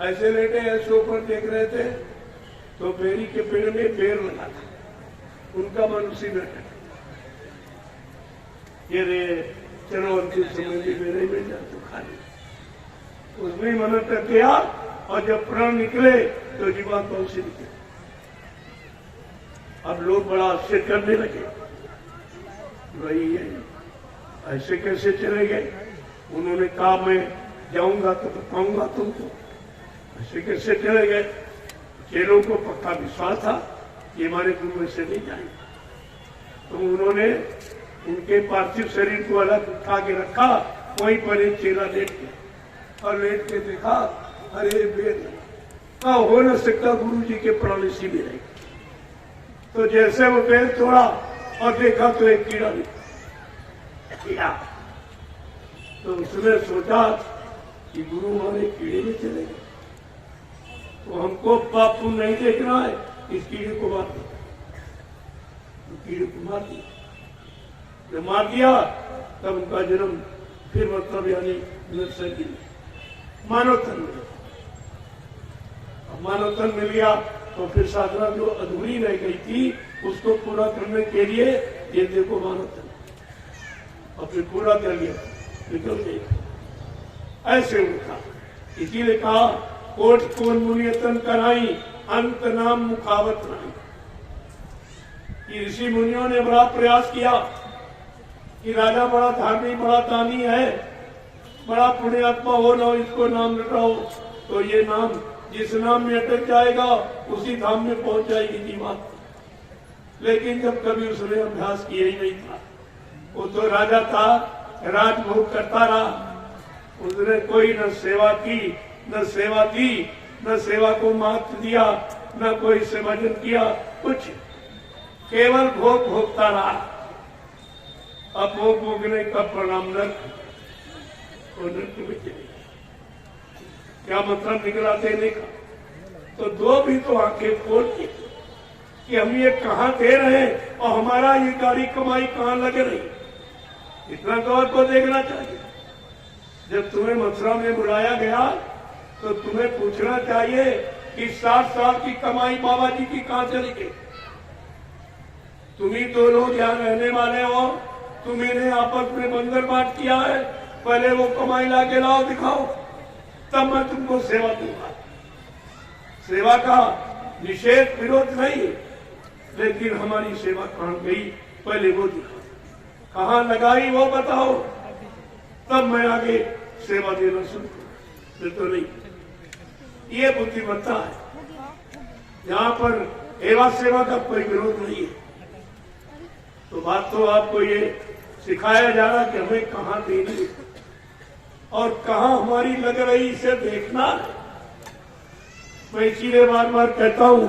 ऐसे लेटे ऐसे ऊपर देख रहे थे तो बेरी के पेड़ में बेर लगा था, उनका मन उसी में है। ये रे चलो अंतिम समय भी मेरे मिल जाए तो खा ली। उसमें मन कर गया और जब प्राण निकले तो जीवात्मा उसे निकले। अब लोग बड़ा आश्चर्य करने लगे, भाई ऐसे कैसे चले गए। उन्होंने कहा मैं जाऊंगा तो बताऊंगा तुमको। ऐसे कैसे चले गए? चेलों को पक्का विश्वास था कि हमारे गुरु ऐसे नहीं जाएंगे, तो उन्होंने उनके पार्थिव शरीर को अलग उठा के रखा, वहीं पर एक चेला लेट गया और लेट के देखा, अरे वेद का हो न सकता, गुरु जी के प्राण इसी में रहे। तो जैसे वो बेल तोड़ा और देखा तो एक कीड़ा निकला, तो उसने सोचा कि गुरु हमारे कीड़े में चले गए, तो हमको पाप पुण्य नहीं देखना है, इस कीड़े को मार दिया। तो कीड़े को मार दिया, जब मार दिया तब उनका जन्म फिर मतलब यानी मानव तन मिला। मानव तन मिल गया तो फिर साधना जो अधूरी रह गई थी उसको पूरा करने के लिए ये देखो मानव तन, और फिर पूरा कर लिया, निकल गया। ऐसे उठा, इसीलिए कहा कोट कोन मुनियतन कराई, अंत नाम मुखावत नहीं। कि ऋषि मुनियों ने बड़ा प्रयास किया कि राजा बड़ा धार्मिक, बड़ा दानी है, बड़ा पुण्यात्मा हो ना, इसको नाम रटाओ, तो ये नाम जिस नाम में अटक जाएगा उसी धाम में पहुंच जाएगी जीवात्मा। लेकिन जब कभी उसने अभ्यास किया ही नहीं था, वो तो राजा था, राजभोग करता रहा, उसने कोई न सेवा की, न सेवा दी, न सेवा को महत्व दिया, न कोई सेवाजन किया, कुछ केवल भोग भोगता रहा। अब भोग भोगने का परिणाम नृत्य में चले। क्या मतलब निकला देने का? तो दो भी तो आंखें खोल के कि हम ये कहां दे रहे हैं और हमारा ये गाड़ी कमाई कहां लग रही, इतना तो आपको देखना चाहिए। जब तुम्हें मथुरा में बुलाया गया तो तुम्हें पूछना चाहिए कि 60 साल की कमाई बाबा जी की कहां चली गई। तुम्ही दो लोग यहाँ रहने वाले हो, तुम्ही ने आपस में बंदर बांट किया है, पहले वो कमाई ला के लाओ, दिखाओ, तब मैं तुमको सेवा दूंगा। सेवा का निषेध विरोध नहीं, लेकिन हमारी सेवा कहां गई पहले वो दिखाओ, कहां लगाई वो बताओ, तब मैं आगे सेवा देना शुरू करूं। तो नहीं, ये बुद्धिमत्ता है। यहाँ पर एवा सेवा का कोई विरोध नहीं है। तो बात तो आपको ये सिखाया जा रहा कि हमें कहां देनी और कहां हमारी लग रही, इसे देखना है। मैं इसीलिए बार बार कहता हूं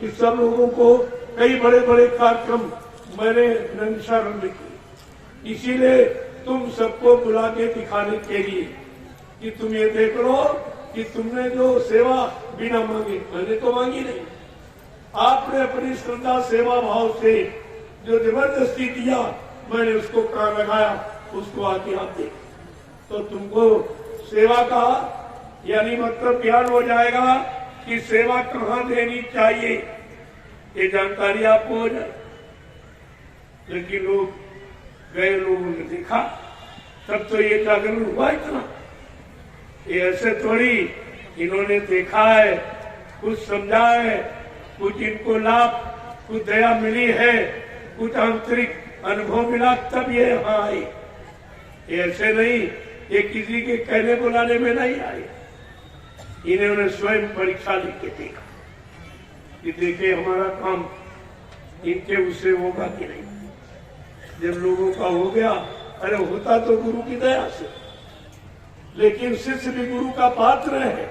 कि सब लोगों को कई बड़े बड़े कार्यक्रम मैंने नंदसारण में किए, इसीलिए तुम सबको बुला के दिखाने के लिए कि तुम ये देख लो कि तुमने जो सेवा बिना मांगे, मैंने तो मांगी नहीं, आपने अपनी श्रद्धा सेवा भाव से जो जबरदस्ती दिया, मैंने उसको कान लगाया, उसको आके आप देख, तो तुमको सेवा का यानी मतलब ज्ञान हो जाएगा कि सेवा कहां देनी चाहिए, ये जानकारी आपको हो जाए। लेकिन लोग गए, लोगों ने देखा, तब तो ये जागरण हुआ इतना। ये ऐसे थोड़ी, इन्होंने देखा है, कुछ समझा है, कुछ इनको लाभ, कुछ दया मिली है, कुछ आंतरिक अनुभव मिला, तब ये यहाँ आए। ये ऐसे नहीं, ये किसी के कहने बुलाने में नहीं आए, इन्होंने स्वयं परीक्षा लिख के देखा कि देखे हमारा काम इनके उससे होगा कि नहीं। जब लोगों का हो गया, अरे होता तो गुरु की दया से, लेकिन शिष्य भी गुरु का पात्र है।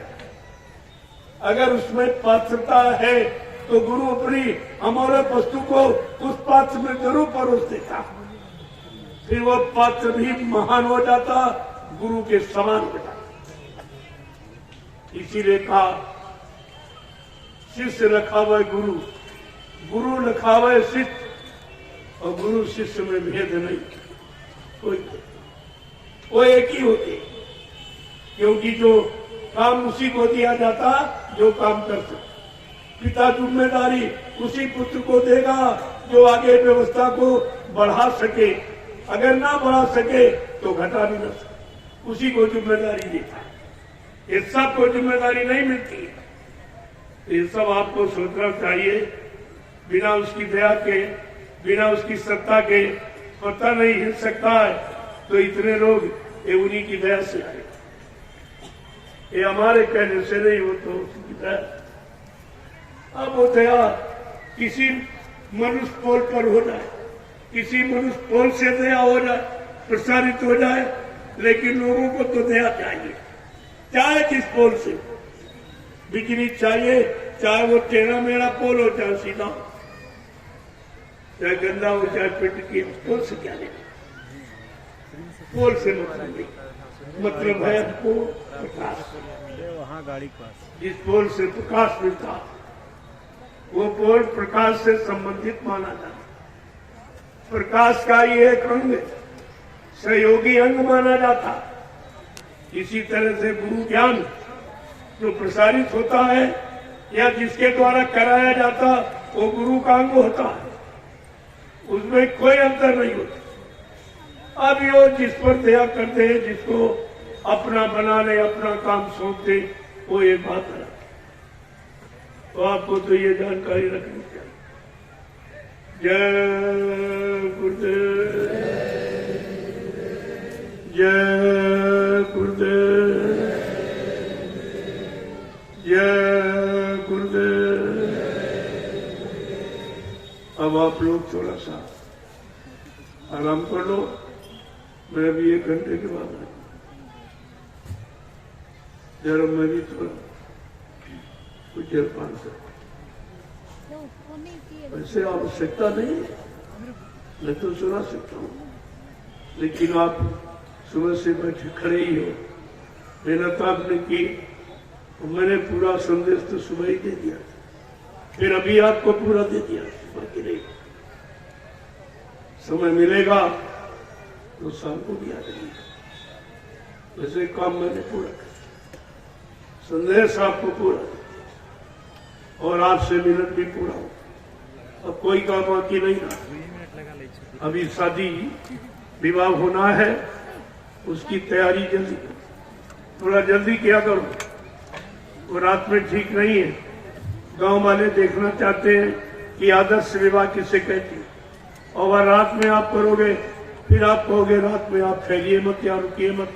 अगर उसमें पात्रता है तो गुरु अपनी अमूल्य वस्तु को उस पात्र में जरूर परोस देता, फिर वो पात्र भी महान हो जाता, गुरु के समान हो जाता। इसीलिए कहा शिष्य लखावे गुरु, गुरु लखावे शिष्य, और गुरु शिष्य में भेद नहीं, कोई एक ही होते, क्योंकि जो काम उसी को दिया जाता जो काम कर सकता। पिता जिम्मेदारी उसी पुत्र को देगा जो आगे व्यवस्था को बढ़ा सके, अगर ना बढ़ा सके तो घटा भी ना सके, उसी को जिम्मेदारी देता है। ये सबको जिम्मेदारी नहीं मिलती है, ये सब आपको सोचना चाहिए। बिना उसकी दया के, बिना उसकी सत्ता के पता नहीं हिल सकता है, तो इतने लोग ये उन्हीं की दया से आए। ये हमारे कहने से नहीं, वो तो उसकी दया। अब वो दया किसी मनुष्य पोल पर हो जाए, किसी मनुष्य पोल से दया हो जाए, प्रसारित हो जाए, लेकिन लोगों को तो दया चाहिए, चाहे किस पोल से बिजली चाहिए, चाहे वो टेढ़ा मेढ़ा पोल हो, चाहे सीधा, चाहे गंदा हो, चाहे पिटकी, पोल से क्या लेना, पोल से मतलब नहीं, मतलब है आपको प्रकाश। वहाँ गाड़ी के पास जिस पोल से प्रकाश मिलता वो पोल प्रकाश से संबंधित माना जाता। प्रकाश का ये एक अंग सहयोगी अंग माना जाता। इसी तरह से गुरु ज्ञान जो प्रसारित होता है या जिसके द्वारा कराया जाता वो गुरु का अंग होता है, उसमें कोई अंतर नहीं होता। अब ये जिस पर दया करते हैं, जिसको अपना बना ले, अपना काम सौंप दे, वो ये बात है। तो आपको तो ये जानकारी रखनी चाहिए। जय गुरुदेव, जय गुरुदेव, जय गुरुदेव। अब आप लोग थोड़ा सा आराम कर लो, मैं भी 1 घंटे के बाद आऊंगा। जरा मैं भी थोड़ा कुछ जलपान कर, वैसे आवश्यकता नहीं है, मैं तो सुना सकता हूँ, लेकिन आप सुबह से बैठे खड़े ही हो, मेहनत आपने की, तो मैंने पूरा संदेश तो सुबह ही दे दिया, फिर अभी आपको पूरा दे दिया, बाकी नहीं। समय मिलेगा तो शाम को भी आ जाएगा। वैसे काम मैंने पूरा किया, संदेश आपको पूरा और आपसे मिलन भी पूरा हो। अब कोई काम बाकी नहीं रहा। अभी शादी विवाह होना है, उसकी तैयारी जल्दी, थोड़ा जल्दी किया करो। वो रात में ठीक नहीं है। गांव वाले देखना चाहते हैं कि आदर्श विवाह किसे कहते हैं, और रात में आप करोगे, फिर आप कहोगे रात में आप फैलिए मत या रुकिए मत,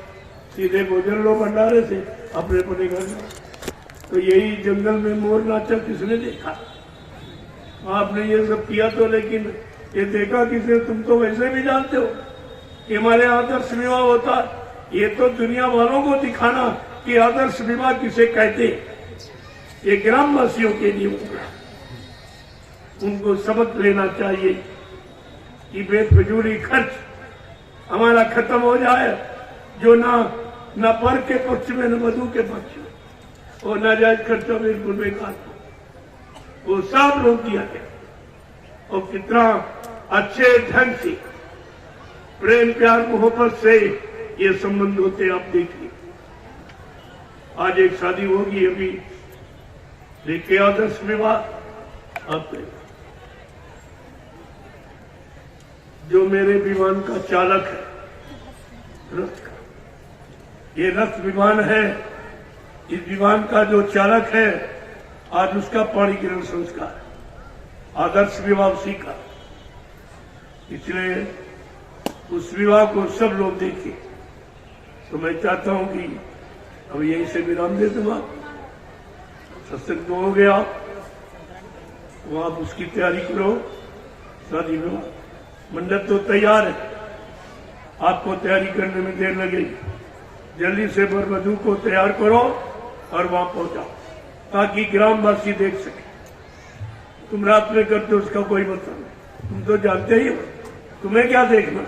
सीधे भोजन लो भंडारे से अपने अपने घर में। तो यही जंगल में मोर नाचा किसने देखा? आपने ये सब किया तो, लेकिन ये देखा किसने? तुम तो वैसे भी जानते हो कि हमारे आदर्श विवाह होता, ये तो दुनिया वालों को दिखाना कि आदर्श विवाह किसे कहते, ये ग्रामवासियों के लिए होगा। उनको सबक लेना चाहिए कि बेफजूली खर्च हमारा खत्म हो जाए, जो ना पर के पक्ष में न वधु के पक्ष में, और नाजायज खर्चा बिल्कुल बेकार, वो सब रोक दिया गया। और कितना अच्छे ढंग से प्रेम प्यार मोहब्बत से ये संबंध होते आप देखिए। आज एक शादी होगी, अभी लेके आदर्श विवाह आप जो मेरे विमान का चालक है, रथ का, ये रथ विमान है, इस विमान का जो चालक है, आज उसका पाणी ग्रहण संस्कार, आदर्श विवाह उसी का। इसलिए उस विवाह को सब लोग देखें। तो मैं चाहता हूं कि अब यहीं से विराम दे दूंगा। सत्संग तो हो गया, वो आप उसकी तैयारी करो। शादी विवाह मंडप तो तैयार है, आपको तैयारी करने में देर लगेगी। जल्दी से वर वधू को तैयार करो और वहां पहुंचाओ, ताकि ग्रामवासी देख सके। तुम रात में करते हो उसका कोई मतलब नहीं, तुम तो जानते ही हो, तुम्हें क्या देखना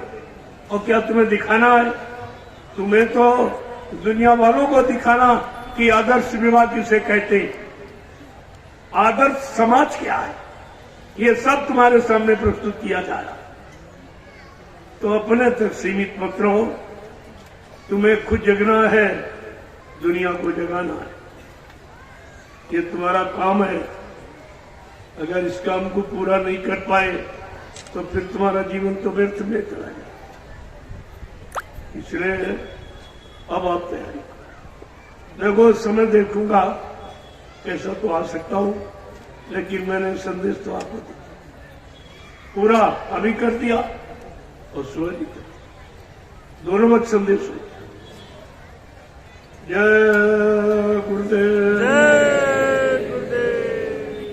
और क्या तुम्हें दिखाना है? तुम्हें तो दुनिया वालों को दिखाना कि आदर्श विवाह किसे कहते, आदर्श समाज क्या है, ये सब तुम्हारे सामने प्रस्तुत किया जा रहा। तो अपने तक सीमित मत रहो, तुम्हें खुद जगना है, दुनिया को जगाना है। ये तुम्हारा काम है। अगर इस काम को पूरा नहीं कर पाए तो फिर तुम्हारा जीवन तो व्यर्थ में चला जाए। इसलिए अब आप तैयारी करो। मैं वो समय देखूंगा, ऐसा तो आ सकता हूं, लेकिन मैंने संदेश तो आपको दिया, पूरा अभी कर दिया और सुबह भी कर दिया, दोनों मत संदेश हो। जय गुरुदेव। जय गुरुदेव।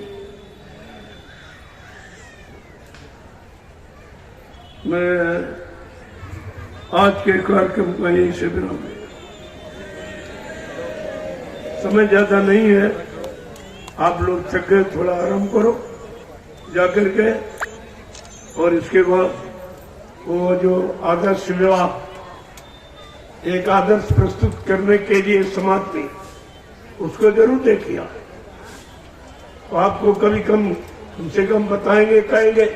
मैं आज के कार्यक्रम को यहीं से विराम दूं। समय ज्यादा नहीं है, आप लोग थक गए, थोड़ा आराम करो जाकर के। और इसके बाद वो जो आदर्श विवाह, एक आदर्श प्रस्तुत करने के लिए समाज में, उसको जरूर देखिए। तो आपको कम से कम बताएंगे, कहेंगे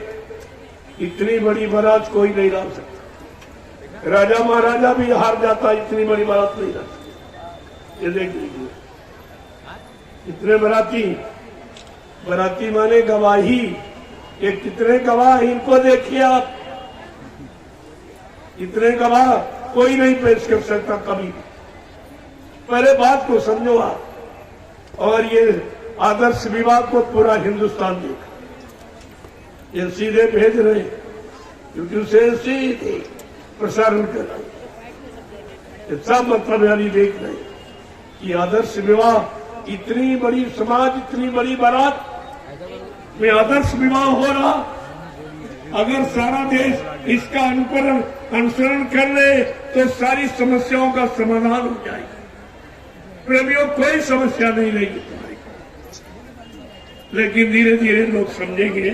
इतनी बड़ी बारात कोई नहीं ला सकता। राजा महाराजा भी हार जाता, इतनी बड़ी बारात नहीं ला सकता। ये देख लीजिए, इतने बराती माने गवाही। ये कितने गवाह, इनको देखिए आप। इतने गवाह कोई नहीं पेश कर सकता कभी। पहले बात को समझो आप। और ये आदर्श विवाह को पूरा हिंदुस्तान देखा। ये सीधे भेज रहे, यूट्यूब से सीधे प्रसारण कर रहे। इसका मतलब यानी देख रहे कि आदर्श विवाह, इतनी बड़ी समाज, इतनी बड़ी बारात में आदर्श विवाह हो रहा। अगर सारा देश इसका अनुसरण कर ले तो सारी समस्याओं का समाधान हो जाएगा। प्रेमियों, कोई समस्या नहीं रहेगी तुम्हारी। लेकिन धीरे धीरे लोग समझेंगे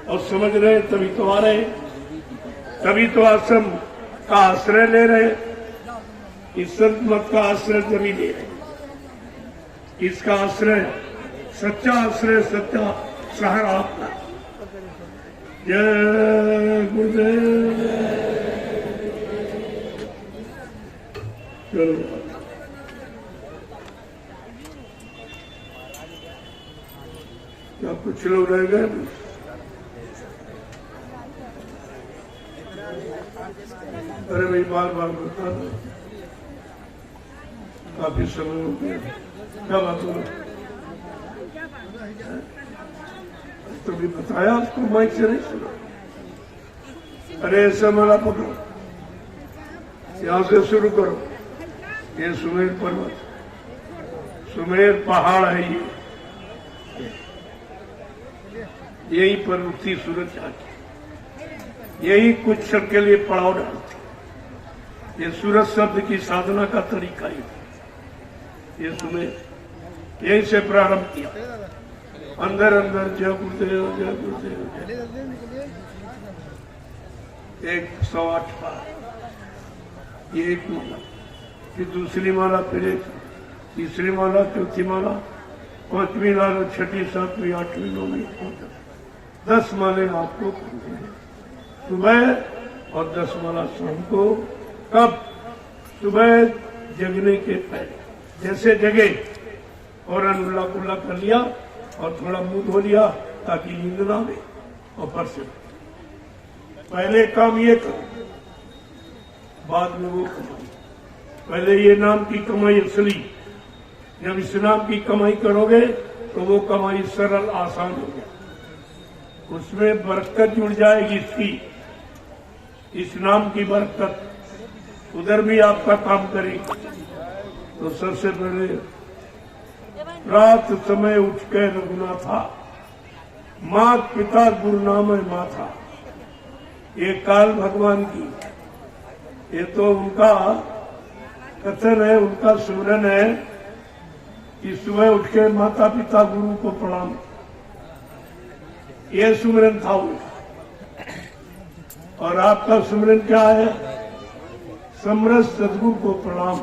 और समझ रहे, तभी तो आ रहे, तभी तो आश्रम का आश्रय ले रहे, इस संत मत का आश्रय तभी ले रहे। इसका आश्रय, सच्चा आश्रय, सच्चा सहारा आपका। जय गुरुदेव। चलो क्या कुछ लोग रह गए? अरे भाई, बार बार बता दो, काफी समय हो गया। क्या बात हो? तो भी बताया आपको, माइक से नहीं सुना। अरे ऐसा मला पकड़ो, यहां से शुरू करो। ये सुमेर पर्वत, सुमेर पहाड़ है। यही पर उठती सूरज आती, यही कुछ क्षण के लिए पड़ाव डालती। ये सूरज शब्द की साधना का तरीका ही ये सुमेर, यही से प्रारंभ किया। अंदर अंदर जय गुरुदेव, जय गुरुदेव। 108 बार ये एक माला, फिर दूसरी माला, फिर एक तीसरी माला, चौथी माला, पांचवी माला, छठी, सातवीं, आठवीं, नौवीं, 10 माले आपको सुबह और 10 माला शाम को। कब? सुबह जगने के पहले। जैसे जगे और अनुल्ला कुल्ला कर लिया और थोड़ा मुंह धो लिया ताकि नींद ना आए, और पर से पहले काम ये करो, बाद में वो कमाई। पहले ये नाम की कमाई असली। जब इस नाम की कमाई करोगे तो वो कमाई सरल, आसान हो जाए। उसमें बरकत जुड़ जाएगी इसकी, इस नाम की बरकत। उधर भी आपका काम करेगी। तो सबसे पहले रात समय उठ के रघुनाथा, मात पिता गुरु नाम माथा। ये काल भगवान की, ये तो उनका कथन है, उनका सुमरन है कि सुबह उठ के माता पिता गुरु को प्रणाम। ये सुमरन था उनका। और आपका सुमरन क्या है? समरस सदगुरु को प्रणाम।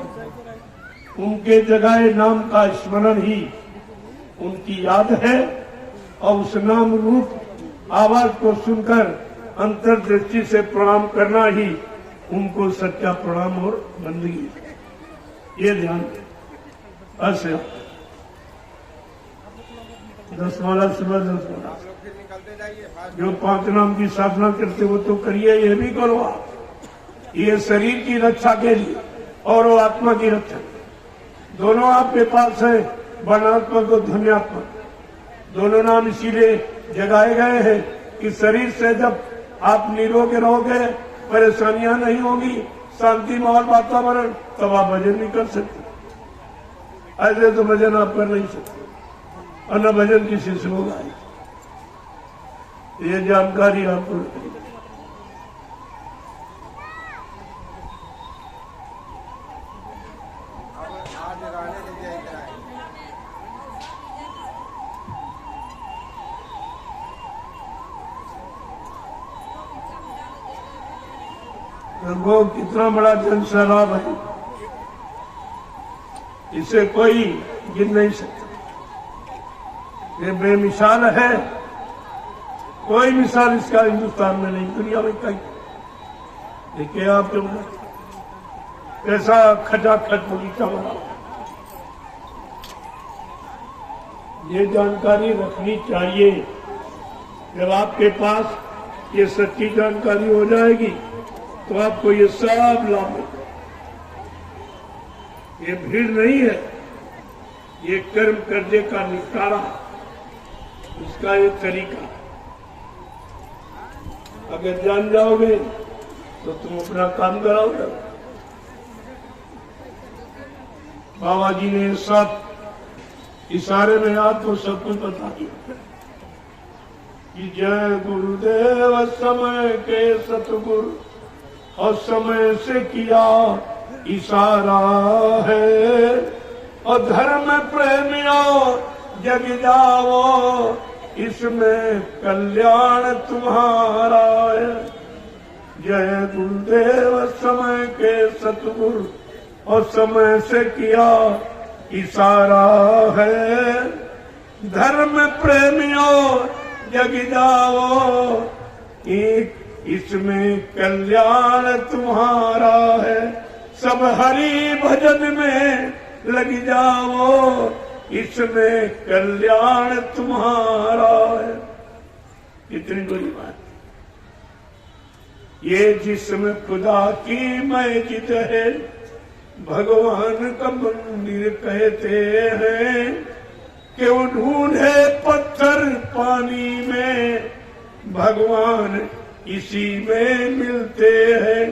उनके जगाए नाम का स्मरण ही उनकी याद है। और उस नाम रूप आवाज को सुनकर अंतर्दृष्टि से प्रणाम करना ही उनको सच्चा प्रणाम और बंदगी। ये ध्यान दें। ऐसे 10 माला सुबह, 10 माला। जो 5 नाम की साधना करते वो तो करिए, ये भी करो आप। ये शरीर की रक्षा के लिए और वो आत्मा की रक्षा, दोनों आपके पास है। वर्णात्मक और ध्वन्यात्मक दोनों नाम इसीलिए जगाए गए हैं कि शरीर से जब आप निरोग रहोगे, परेशानियां नहीं होगी, शांति माहौल वातावरण, तब आप भजन नहीं कर सकते। ऐसे तो भजन आप कर नहीं सकते और न भजन किसी से होगा। ये जानकारी आपको रखनी। वो कितना बड़ा जन सैलाब है, इसे कोई गिन नहीं सकता। ये बेमिसाल है, कोई मिसाल इसका हिंदुस्तान में नहीं, दुनिया में कहीं। देखिए आप जो कैसा खचाखच बगीचा बना, ये जानकारी रखनी चाहिए। जब आपके पास ये सच्ची जानकारी हो जाएगी तो आपको ये सब लाभ मिलेगा। ये भीड़ नहीं है, ये कर्म कर्जे का निपटारा, इसका ये तरीका अगर जान जाओगे तो तुम अपना काम कराओगे। बाबा जी ने सब इशारे में आपको सब कुछ बता दिया कि जय गुरुदेव समय के सतगुरु और समय से किया इशारा है, और धर्म प्रेमियों जग जाओ इसमें कल्याण तुम्हारा है। जय गुरुदेव समय के सतगुरु और समय से किया इशारा है, धर्म प्रेमियों जग जाओ एक इसमें कल्याण तुम्हारा है। सब हरि भजन में लग जाओ इसमें कल्याण तुम्हारा है। कितनी बड़ी बात। ये जिस्म खुदा की मस्जिद है, भगवान का मंदिर कहते हैं। क्यों ढूंढे पत्थर पानी में, भगवान इसी में मिलते हैं।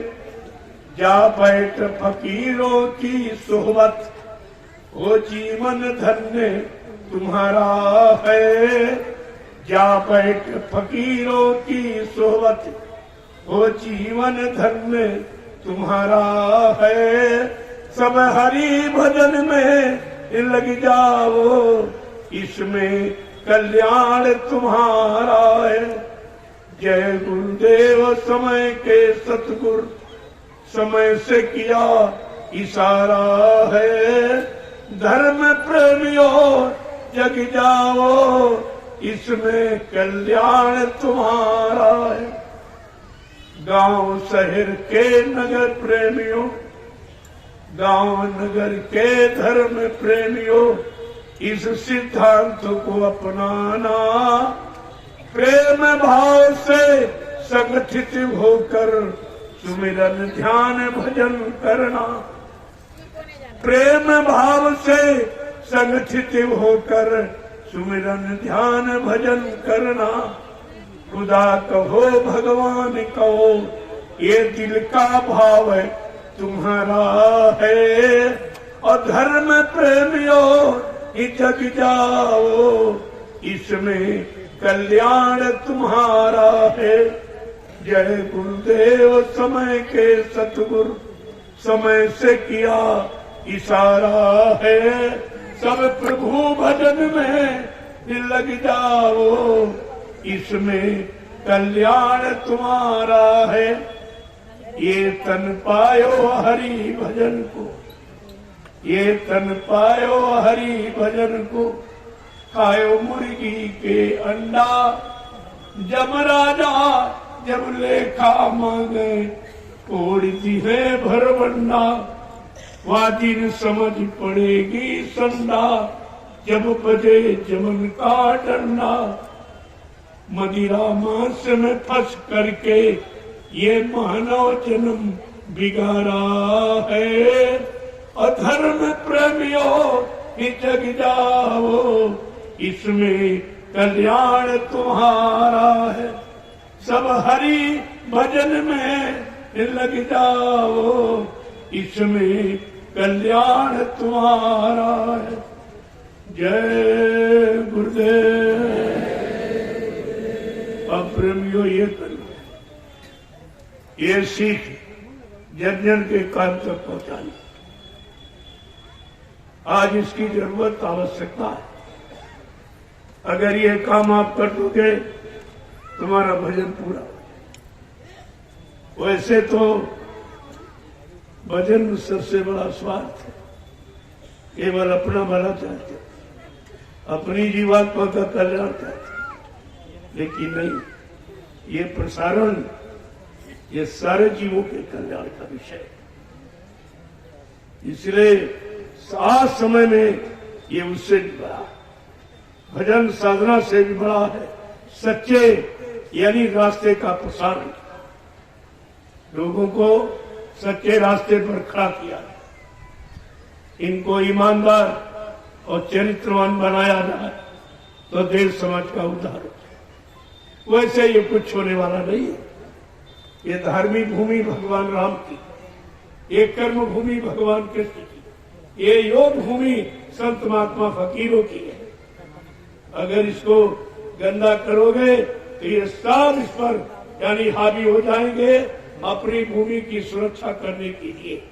जा बैठ फकीरों की सोहबत, वो जीवन धन्य तुम्हारा है। जा बैठ फकीरों की सोहबत, वो जीवन धन्य तुम्हारा है। सब हरि भजन में लग जाओ इसमें कल्याण तुम्हारा है। जय गुरुदेव समय के सतगुरु समय से किया इशारा है, धर्म प्रेमियों जग जाओ इसमें कल्याण तुम्हारा है। गांव शहर के नगर प्रेमियों, गांव नगर के धर्म प्रेमियों, इस सिद्धांत को अपनाना। प्रेम भाव से संगठित होकर सुमिरन ध्यान भजन करना। प्रेम भाव से संगठित होकर सुमिरन ध्यान भजन करना। खुदा कहो भगवान कहो, ये दिल का भाव है तुम्हारा है। और धर्म प्रेमियों जग जाओ इसमें कल्याण तुम्हारा है। जय गुरुदेव समय के सतगुरु समय से किया इशारा है। सब प्रभु भजन में लग जाओ इसमें कल्याण तुम्हारा है। ये तन पायो हरि भजन को, ये तन पायो हरि भजन को, खायो मुर्गी के अंडा। जब राजा जब लेखा मांगे, तोड़ती है भरवंडा। वह दिन समझ पड़ेगी संडा, जब बजे जमन का डंडा। मदिरा मांस में फंस करके ये मानव जन्म बिगाड़ा है। अधर्म प्रेमियों जग जाओ इसमें कल्याण तुम्हारा है। सब हरि भजन में लग जाओ इसमें कल्याण तुम्हारा है। जय गुरुदेव। अब प्रेमियों ये करो, ये सीख जन जन के कान तक पहुंचानी। आज इसकी जरूरत आवश्यकता है। अगर ये काम आप कर दोगे तुम्हारा भजन पूरा हो जाए। वैसे तो भजन में सबसे बड़ा स्वार्थ है, केवल अपना भला चाहते, अपनी जीवात्मा का कल्याण चाहते, लेकिन नहीं, ये प्रसारण ये सारे जीवों के कल्याण का विषय है। इसलिए आज समय में ये उससे भी बड़ा है, भजन साधना से भी बड़ा है। सच्चे यानी रास्ते का प्रसारण, लोगों को सच्चे रास्ते पर खड़ा किया, इनको ईमानदार और चरित्रवान बनाया जाए तो देश समाज का उद्धार हो। वैसे ये कुछ होने वाला नहीं है। ये धार्मिक भूमि भगवान राम की, ये कर्म भूमि भगवान कृष्ण की, ये योग भूमि संत महात्मा फकीरों की है। अगर इसको गंदा करोगे तो ये सब इस पर यानी हावी हो जाएंगे अपनी भूमि की सुरक्षा करने के लिए।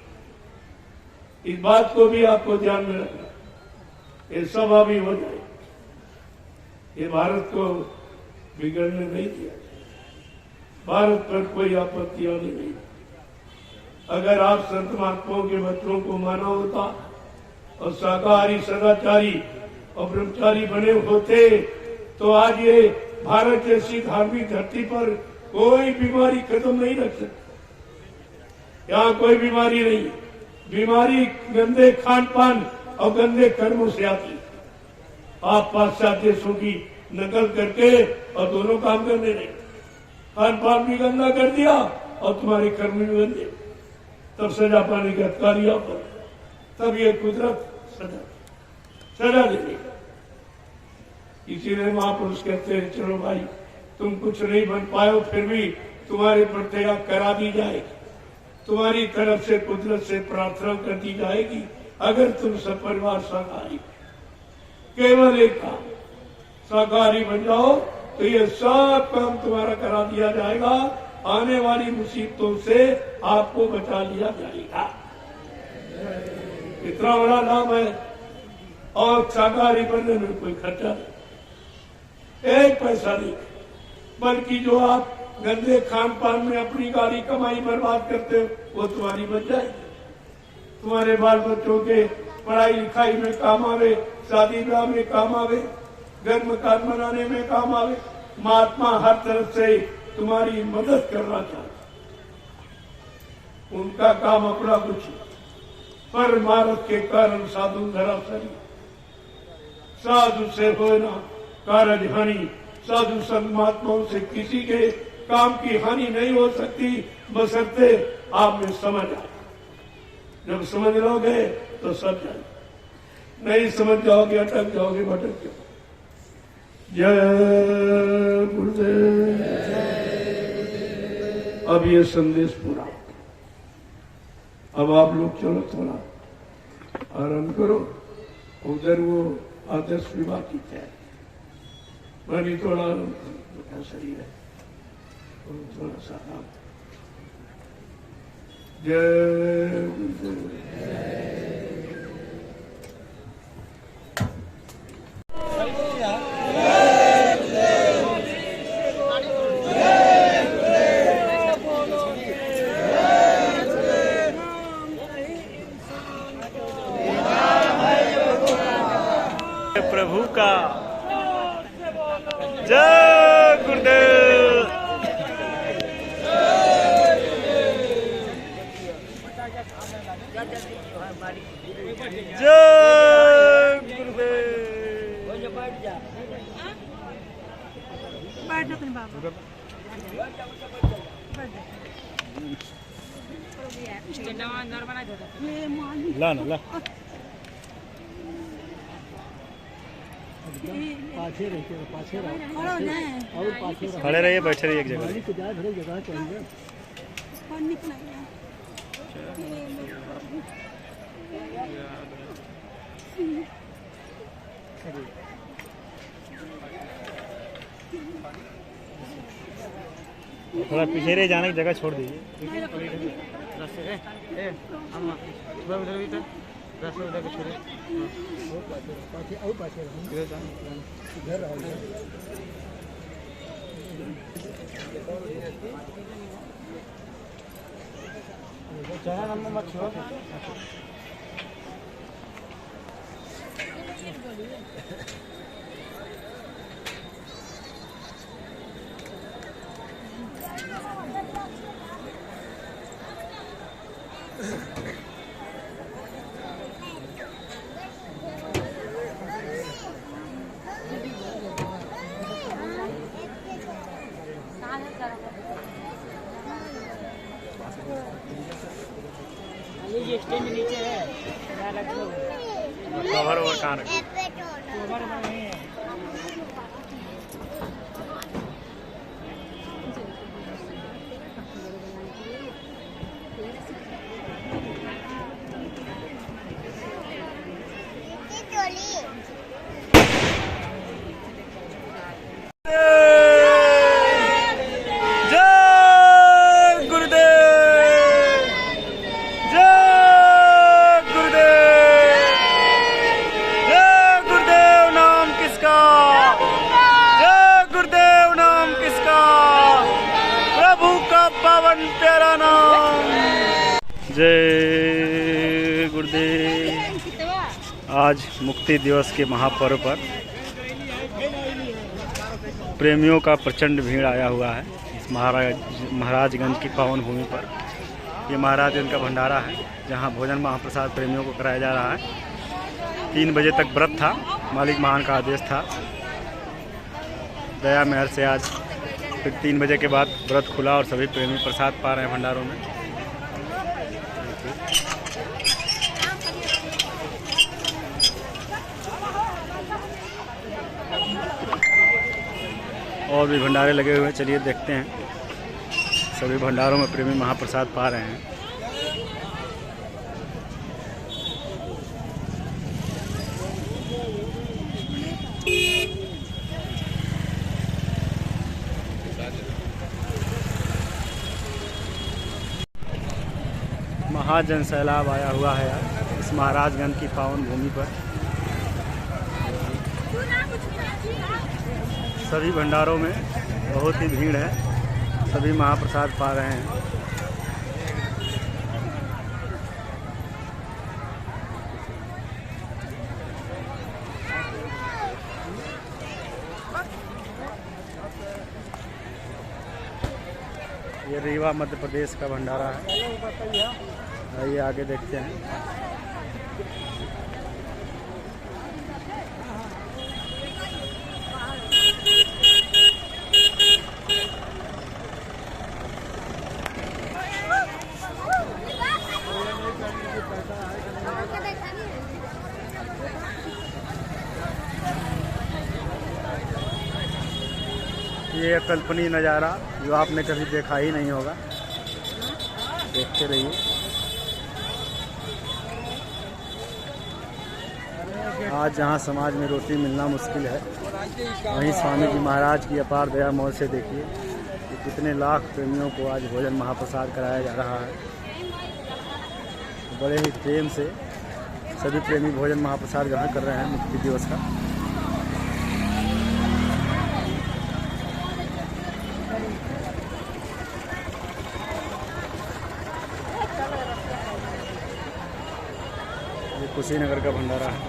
इस बात को भी आपको ध्यान में रखना, ये सब हावी हो जाए। ये भारत को बिगड़ने नहीं दिया, भारत पर कोई आपत्ति आने नहीं। अगर आप संत महात्माओं के बच्चों को माना होता और शाकाहारी सदाचारी और ब्रह्मचारी बने होते तो आज ये भारत जैसी धार्मिक धरती पर कोई बीमारी कदम नहीं रख सकती। यहाँ कोई बीमारी नहीं, बीमारी गंदे खान पान और गंदे कर्मों से आती। आप पाश्चात्य देशों की नकल करके और दोनों काम करने नहीं, खान पान भी गंदा कर दिया और तुम्हारे कर्म भी गंदे, तब सजा पाने के अधिकारी आप पर, तब ये कुदरत सजा देगी। इसीलिए महापुरुष कहते हैं चलो भाई तुम कुछ नहीं बन पाए फिर भी तुम्हारे पर दया करा दी जाएगी, तुम्हारी तरफ से कुदरत से प्रार्थना कर दी जाएगी। अगर तुम सब परिवार शाकाहारी, केवल एक काम शाकाहारी बन जाओ तो ये सब काम तुम्हारा करा दिया जाएगा, आने वाली मुसीबतों से आपको बचा लिया जाएगा। इतना बड़ा लाभ है। और शाकाहारी बनने में कोई खर्चा नहीं, एक पैसा नहीं, बल्कि जो आप गंदे खान पान में अपनी गाड़ी कमाई बर्बाद करते हो वो तुम्हारी बच जाएगी, तुम्हारे बाल बच्चों के पढ़ाई लिखाई में काम आवे, शादी ब्याह में काम आवे, घर मकान बनाने में काम आवे। महात्मा हर तरफ से तुम्हारी मदद करना चाहते, उनका काम अपना कुछ, पर मारत के कारण साधु धराशायी, साधु से होना कारज हानि। साधु संत महात्माओं से किसी के काम की हानि नहीं हो सकती बशर्ते आप में समझ आए। जब समझ लोगे तो सब जाए, नहीं समझ जाओगे अटक जाओगे, भटक जाओगे। जय गुरुदेव। अब ये संदेश पूरा, अब आप लोग चलो थोड़ा आराम करो, उधर वो आदर्श विवाह की तैयारी, मैं भी थोड़ा शरीर है थोड़ा सा आराम। जय गुरुदेव। प्रभु का जय गुरुदेव। जय गुरुदेव। ला ना ला खड़े रहिए, बैठे रहिए एक जगह। थोड़ा पीछे रह जाने की जगह छोड़ दीजिए। ये स्टैंड नीचे है कवर ओवर कहाँ रखे? प्यारा नाम। जय गुरुदेव। आज मुक्ति दिवस के महापर्व पर प्रेमियों का प्रचंड भीड़ आया हुआ है इस महाराजगंज की पावन भूमि पर। ये महाराजगंज का भंडारा है जहां भोजन महाप्रसाद प्रेमियों को कराया जा रहा है। 3 बजे तक व्रत था, मालिक महान का आदेश था। दया महर से आज फिर 3 बजे के बाद व्रत खुला और सभी प्रेमी प्रसाद पा रहे हैं भंडारों में। और भी भंडारे लगे हुए हैं, चलिए देखते हैं। सभी भंडारों में प्रेमी महाप्रसाद पा रहे हैं। महाजन सैलाब आया हुआ है यार इस महाराजगंज की पावन भूमि पर। सभी भंडारों में बहुत ही भीड़ है, सभी महाप्रसाद पा रहे हैं। ये रीवा मध्य प्रदेश का भंडारा है। आइए आगे देखते हैं। ये कल्पनीय नज़ारा जो आपने कभी देखा ही नहीं होगा, देखते रहिए। आज जहां समाज में रोटी मिलना मुश्किल है, वहीं स्वामी जी महाराज की अपार दया मोह से देखिए कि कितने लाख प्रेमियों को आज भोजन महाप्रसाद कराया जा रहा है। बड़े ही प्रेम से सभी प्रेमी भोजन महाप्रसाद ग्रहण कर रहे हैं मुक्ति दिवस का। ये कुशीनगर का भंडारा है।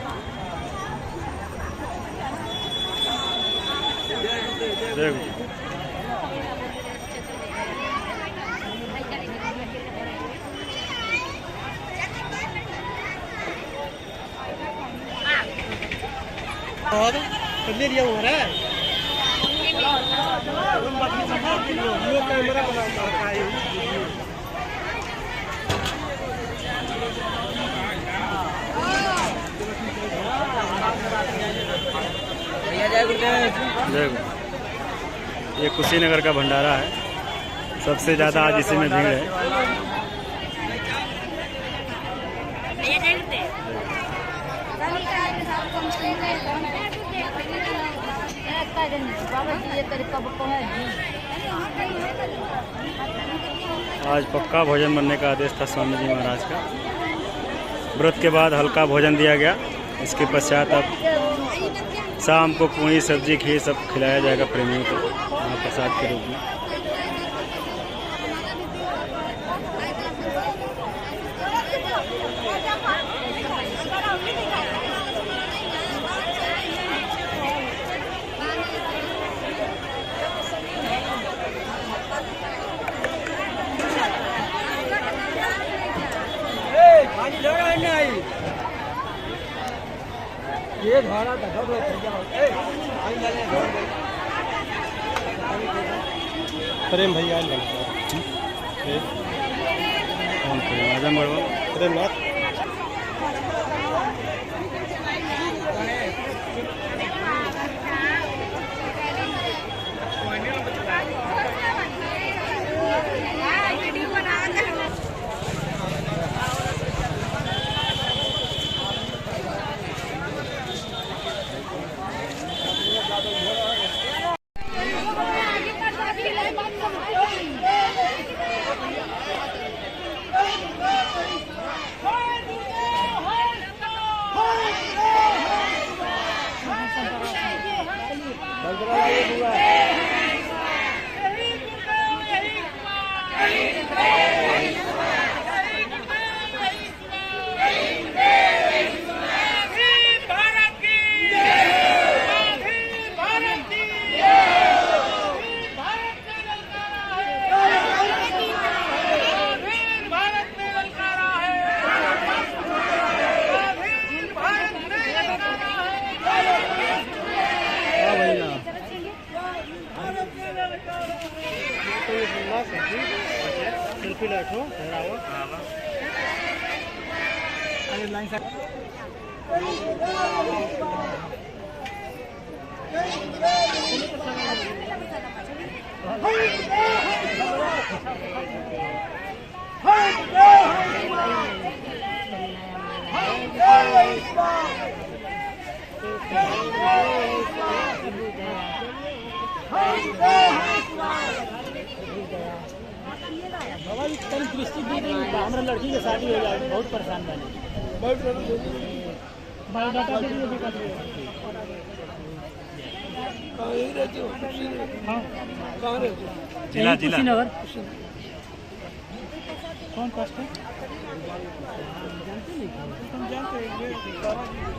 और ले लिया हो रहा है कैमरा ये कुशीनगर का भंडारा है, सबसे ज़्यादा आज इसी में भीड़ है। आज पक्का भोजन बनने का आदेश था स्वामी जी महाराज का। व्रत के बाद हल्का भोजन दिया गया। इसके पश्चात अब शाम को पूरी सब्जी खीर सब खिलाया जाएगा प्रेमियों को महाप्रसाद के रूप में। ये धारा था प्रेम भैया आजम बड़वा प्रेम नाथ सेल्फी लेठो ठहराओ अरे लाइन से बाबा जी कल दृष्टि दी थी हमारा लड़की की शादी हो जाए बहुत परेशान बने बायोडाटा के लिए भी कर रहे हाँ कहाँ रहते जिला कुशीनगर कौन कष्ट है जानते हैं